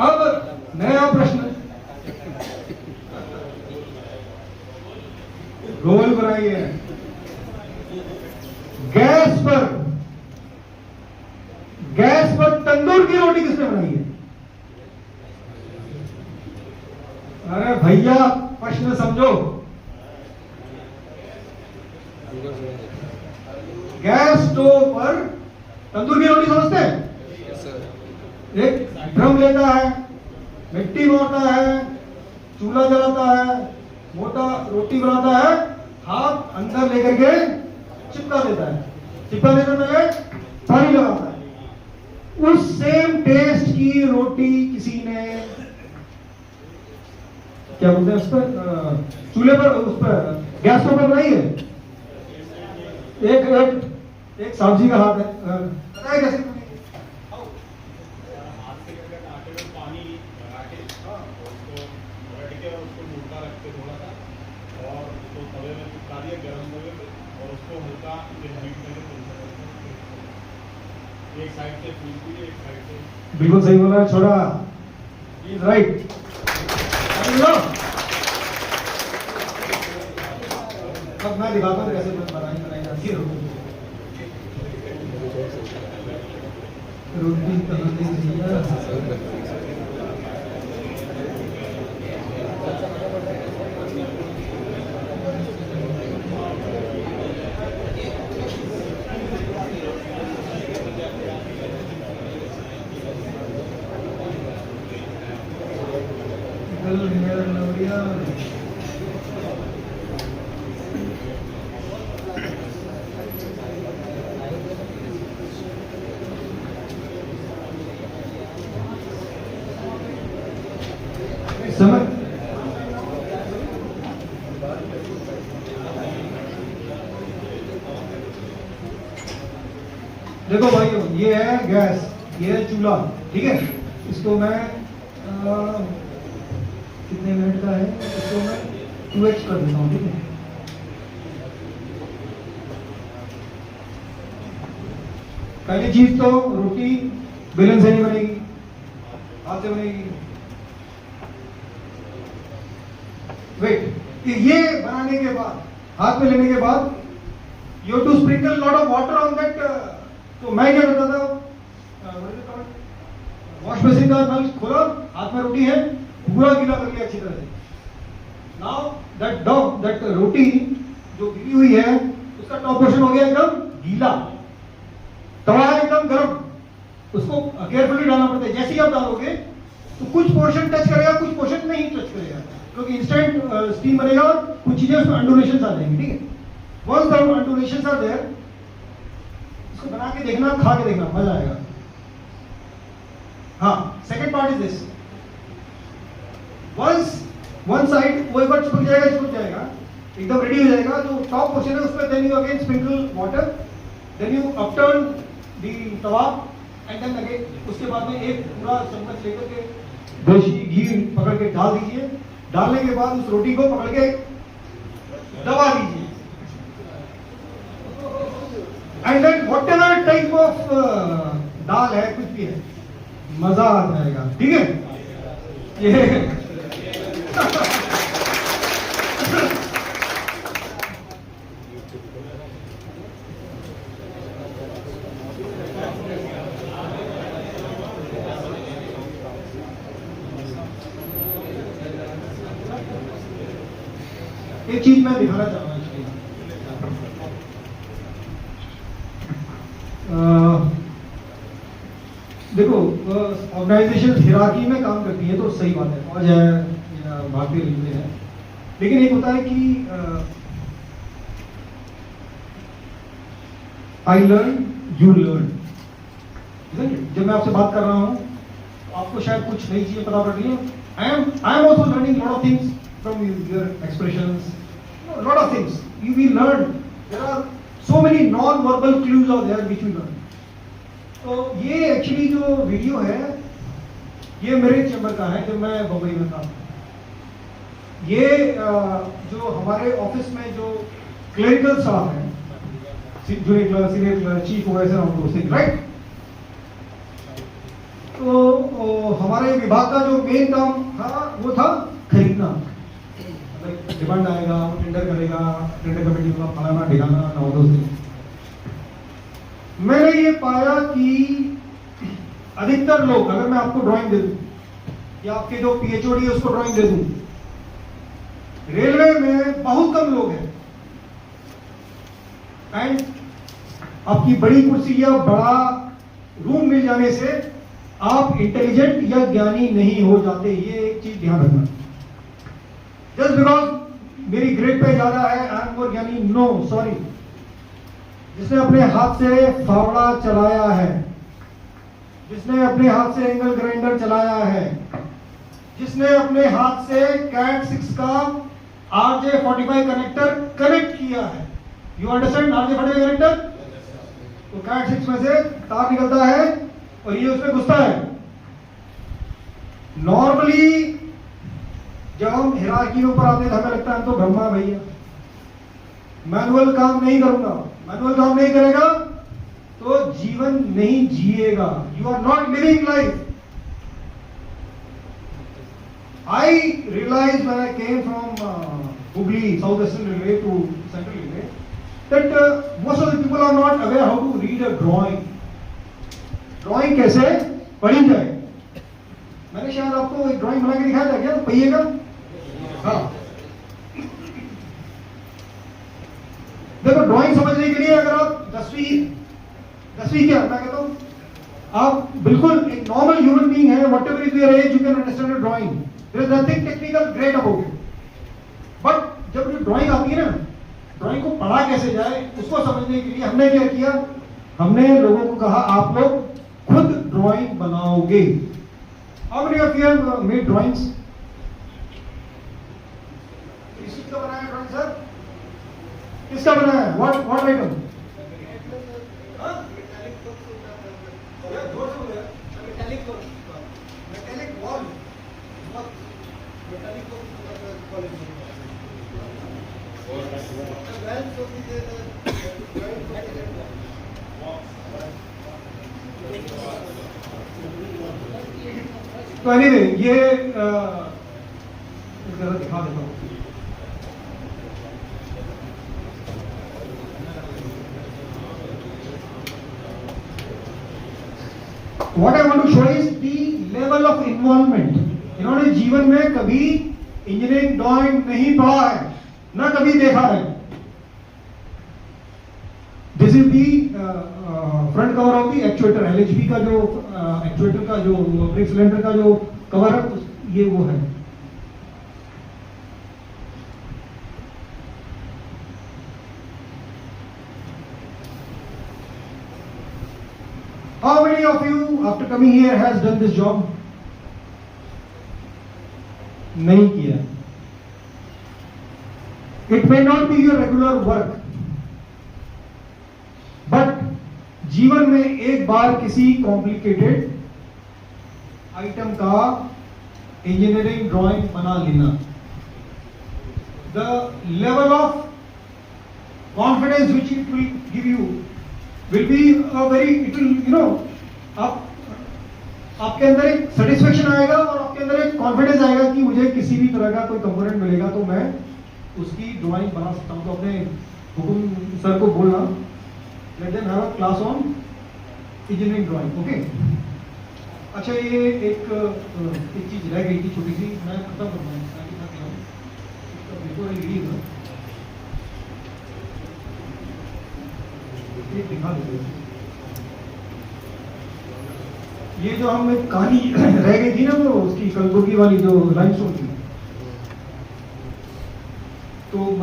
अब नया प्रश्न, रोल बनाइए. गैस पर तंदूर की रोटी किसने बनाई है? अरे भैया प्रश्न समझो. गैस स्टोव पर तंदूर की रोटी समझते हैं? एक ड्रम लेता है, मिट्टी मारता है, चूल्हा जलाता है, मोटा रोटी बनाता है, हाथ अंदर लेकर के चिपका देता है, चिपका देने में पानी लगाता है. उस सेम टेस्ट की रोटी किसी ने क्या बोलते हैं उस पर, चूल्हे पर, उस पर गैस स्टोव पर बनाई है. एक साहब जी का हाथ है, पता है कैसे? एक साइड से फूलती है, एक साइड से. बिल्कुल सही बोला है छोड़ा. He is right. अब मैं दिखाता हूँ कैसे बनाई जाती है रोटी. रोटी समझ. देखो भाइयों, ये है गैस, ये है चूल्हा, ठीक है. इसको मैं कितने मिनट का है, इसको मैं 2x कर देता हूँ, ठीक है. पहली चीज तो रोटी बेलन से नहीं बनेगी, हाथ से बनेगी. वेट, ये बनाने के बाद, हाथ में लेने के बाद you to sprinkle lot of water on that. तो मैं क्या करता था, वॉश बेसिन का नल खोला, हाथ में रोटी है, पूरा गीला कर लिया अच्छी तरह से. नाउ दैट रोटी जो गीली हुई है, उसका टॉप पोर्शन हो गया एकदम गीला, तवा एकदम गर्म, उसको केयरफुली डालना पड़ता है. जैसे ही आप डालोगे तो कुछ पोर्शन टच करेगा, कुछ पोर्शन नहीं टच करेगा, क्योंकि इंस्टेंट स्टीम बनेगा और कुछ चीजें उसमें अंडुलेशंस आ जाएंगी, ठीक है. वंस द अंडुलेशंस आर देयर, इसको बना के देखना, खा के देखना, मजा आएगा. हाँ, second part is this. Once one side वो एक बार चिपक जाएगा, एकदम रेडी हो जाएगा. जो टॉप पोर्शन है उस पर then you again sprinkle water, then you upturn the tawa and then again उसके बाद में एक पूरा चम्मच लेकर के देशी घी पकड़ के डाल दीजिए. डालने के बाद उस रोटी को पकड़ के दबा दीजिए. And then whatever type of dal है, कुछ भी है, मजा आ जाएगा, ठीक है. ये एक चीज मैं दिखाना चाहूंगा इसके. देखो, ऑर्गेनाइजेशन हिराकी में काम करती है तो सही बात है, फौज है या भारतीय रेलवे है, लेकिन एक होता है कि आई लर्न यू लर्न, जब मैं आपसे बात कर रहा हूं आपको शायद कुछ नई चीजें पता पड़ रही है. I am also learning lot of things from your expressions, lot of things you will learn. There are so many non verbal clues are there which you learn. तो ये एक्चुअली जो वीडियो है ये मेरे चैम्बर का है जब मैं बम्बई में था. ये जो हमारे ऑफिस में जो क्लरिकल स्टाफ है, junior clerk, senior clerk, chief officer, हम लोग से राइट. तो हमारे विभाग का जो मेन काम था वो था खरीदना. डिमांड आएगा, टेंडर करेगा, टेंडर कमेटी का फलाना ढिकाना ना दो. मैंने ये पाया कि अधिकतर लोग, अगर मैं आपको ड्राइंग दे दूं या आपके जो पीएचओडी है उसको ड्राइंग दे दूं, रेलवे में बहुत कम लोग हैं. एंड आपकी बड़ी कुर्सी या बड़ा रूम मिल जाने से आप इंटेलिजेंट या ज्ञानी नहीं हो जाते. ये एक चीज ध्यान रखना. जस्ट बिकॉज मेरी ग्रेड पे ज्यादा है आई एम मोर ज्ञानी, नो सॉरी. जिसने अपने हाथ से फावड़ा चलाया है, जिसने अपने हाथ से एंगल ग्राइंडर चलाया है, जिसने अपने हाथ से कैट 6 का RJ45 कनेक्टर कनेक्ट किया है, यू अंडरस्टैंड RJ45 कनेक्टर. तो कैट 6 में से तार निकलता है और ये उसमें घुसता है. नॉर्मली जब हम हिरार्की के ऊपर आते हैं तो हमें लगता है हम तो ब्रह्मा भैया, मैनुअल काम नहीं करूंगा. मैनुअल काम नहीं करेगा तो जीवन नहीं जिएगा. You are not living life. I realized when I came from Hubli, Southwestern Railway to Central Railway, that most of the people are not aware how to read a drawing. Drawing कैसे पढ़ी जाए. मैंने शायद आपको एक drawing बना के दिखाया था क्या, पढ़िएगा. हाँ, देखो ड्राइंग समझने के लिए अगर आप 10वीं क्या, मैं कहता हूँ आप बिल्कुल एक नॉर्मल ह्यूमन बीइंग है, whatever is your age, you can understand a drawing. There is nothing technical great about it. But जब जो ड्राइंग आती है ना, ड्राइंग को पढ़ा कैसे जाए उसको समझने के लिए हमने क्या किया, हमने लोगों को कहा आप लोग खुद ड्राइंग बनाओगे. How many of you have made drawings? किसका बनाया ड्राइंग सर? किसका बनाया है? What item? तो एनीवे ये जरा दिखा देता हूँ. What I want to show is the level of involvement. इन्होंने जीवन में कभी इंजीनियरिंग ड्राइंग नहीं पढ़ा है, ना कभी देखा है. This is the front cover of the actuator. LHP का जो एक्चुएटर का जो ब्रेक सिलेंडर का जो कवर है ये वो है. How many of you after coming here has done this job? नहीं किया. It may not be your regular work, but जीवन में एक बार किसी कॉम्प्लिकेटेड आइटम का इंजीनियरिंग ड्राइंग बना लेना. The level of confidence which it will give you will be a very, it will, you know, आपके अंदर एक सेटिस्फेक्शन आएगा और आपके अंदर एक कॉन्फिडेंस आएगा कि मुझे किसी भी तरह का कोई कंपोनेंट मिलेगा तो मैं उसकी ड्राइंग बना सकता हूँ. तो अपने हुकुम सर को बोलना, let them have a class on engineering drawing. Okay. अच्छा, ये एक चीज रह गई थी छोटी सी, मैं खत्म करूँगा. दिखा देते. ये जो हम एक कहानी रह गई थी ना वो उसकी कलबुर्गी वाली जो लाइमस्टोन की,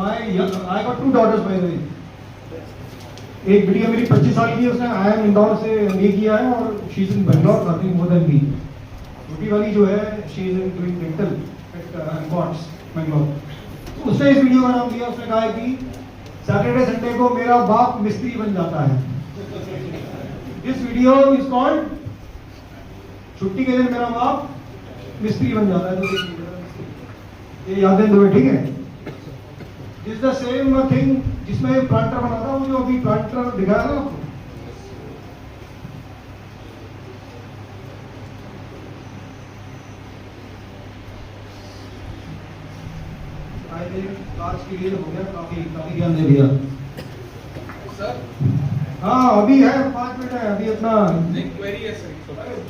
I got 2 daughters by the way. एक बिटिया मेरी 25 साल की है, उसने IIM इंदौर से MBA किया है और she is in Bangalore, nothing more than me. छोटी वाली जो है she is in doing dental एट एम्बॉट्स बैंगलोर। तो उसने इस वीडियो का नाम दिया, उसने कहा है कि सैटरडे संडे को मेरा बाप मिस्त्री बन जाता है। दिस वीडियो इज कॉल्ड छुट्टी के दिन मेरा बाप मिस्त्री बन जाता है। तो ये याद दो, ठीक है। दिस द सेम थिंग जिसमें प्लांटर बना था, वो जो अभी प्लांटर दिखाया ना आपको, आज के लिए हो गया, काफी ज्ञान दे दिया सर हाँ। अभी है 5 मिनट है अभी अपना। एक क्वेरी है सर।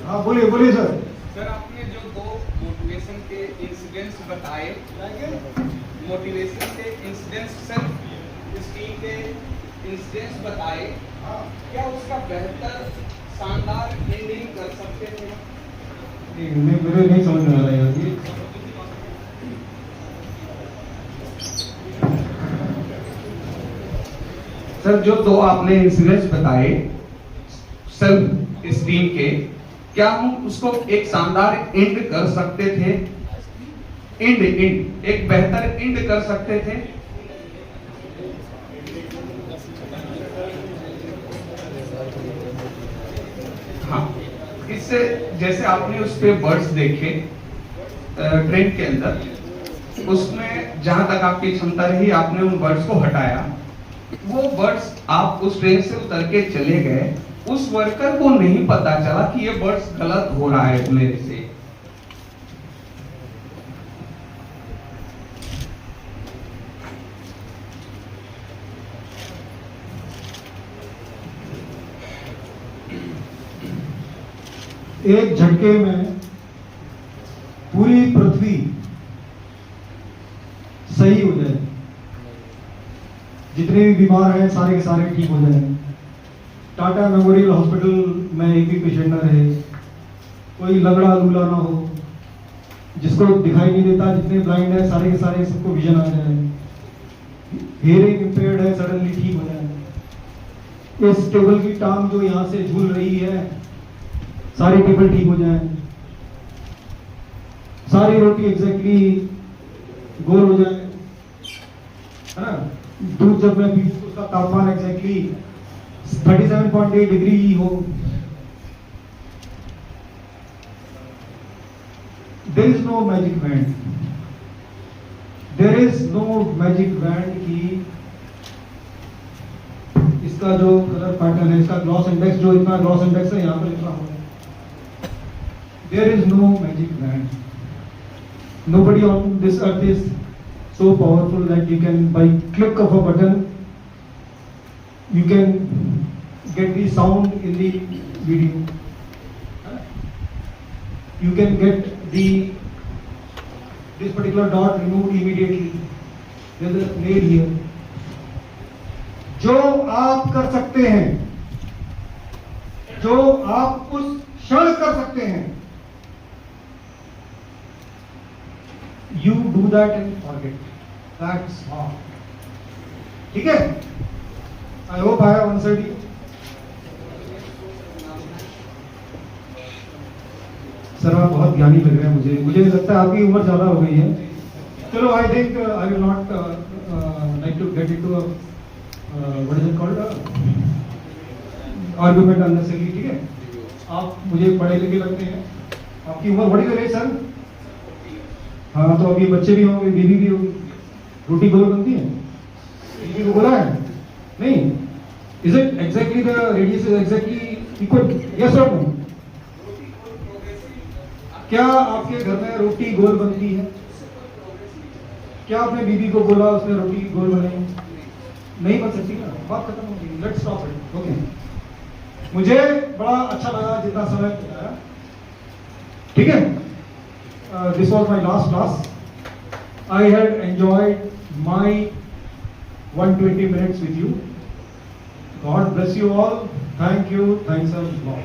हाँ बोलिए सर। सर आपने जो 2 मोटिवेशन के इंसिडेंट्स बताए, मोटिवेशन के इंसिडेंट्स सर, स्टीम के इंसिडेंट्स बताए, क्या उसका बेहतर शानदार एंडिंग कर सकते थे? मेरे नहीं समझ में आ रहा है ये। सर जो 2 आपने इंसिडेंट्स बताए सेल्फ स्टीम के, क्या हम उसको एक शानदार एंड कर सकते थे? एंड एक बेहतर एंड कर सकते थे? हाँ, इससे जैसे आपने उस पे बर्ड्स देखे ट्रेन के अंदर, उसमें जहां तक आपकी क्षमता रही आपने उन बर्ड्स को हटाया। वो बर्ड्स आप उस ट्रेन से उतर के चले गए, उस वर्कर को नहीं पता चला कि ये बर्ड्स गलत हो रहा है मेरे से। एक झटके में पूरी पृथ्वी सही हो जाए, जितने भी बीमार हैं सारे के सारे ठीक हो जाए। टाटा मेमोरियल हॉस्पिटल में एक भी पेशेंट न रहे, कोई लंगड़ा लूला ना हो, जिसको दिखाई नहीं देता, जितने ब्लाइंड है सारे के सारे सबको विजन आ जाए, हियरिंग इंपेयर्ड है सडनली ठीक हो जाए। इस टेबल की टांग जो यहाँ से झूल रही है सारी टेबल ठीक हो जाए, सारी रोटी एग्जैक्टली गोल हो जाए, है ना। दूध जब मैं पीती हूँ उसका तापमान एग्जैक्टली 37.8 डिग्री ही हो। There is no magic band, there is no magic band की इसका जो कलर पैटर्न है, इसका ग्लॉस इंडेक्स, जो इतना ग्लॉस इंडेक्स है यहाँ पर लिखा हुआ है, there is no magic band. Nobody on this earth is so powerful that you can, by click of a button, you can get the sound in the video. You can get this particular dot removed immediately. There is a nail here. जो आप कर सकते हैं, जो आप उस क्षण कर सकते हैं, you do that and forget. That's all. ठीक है? I hope I have answered you. Sir आप बहुत ज्ञानी लग रहे हैं मुझे लगता है आपकी उम्र ज्यादा हो गई है। चलो I think I will not like to get into a what is it called argument unnecessarily, ठीक है? आप मुझे पढ़े लिखे लगते हैं, आपकी उम्र बड़ी लग रही है सर। हाँ तो अभी बच्चे भी होंगे, बीवी भी होगी, रोटी गोल बनती है, बीवी को बोला है नहीं? Is it exactly the radius is exactly equal? Yes और नो? क्या आपके घर में रोटी गोल बनती है? क्या आपने बीवी को बोला उसने रोटी गोल बनाई? नहीं बन सकती ना, बात खत्म हो गई। Let's stop it. ओके, मुझे बड़ा अच्छा लगा जितना समय बताया, ठीक है? This was my last class. I had enjoyed my 120 minutes with you. God bless you all. Thank you. Thanks a lot.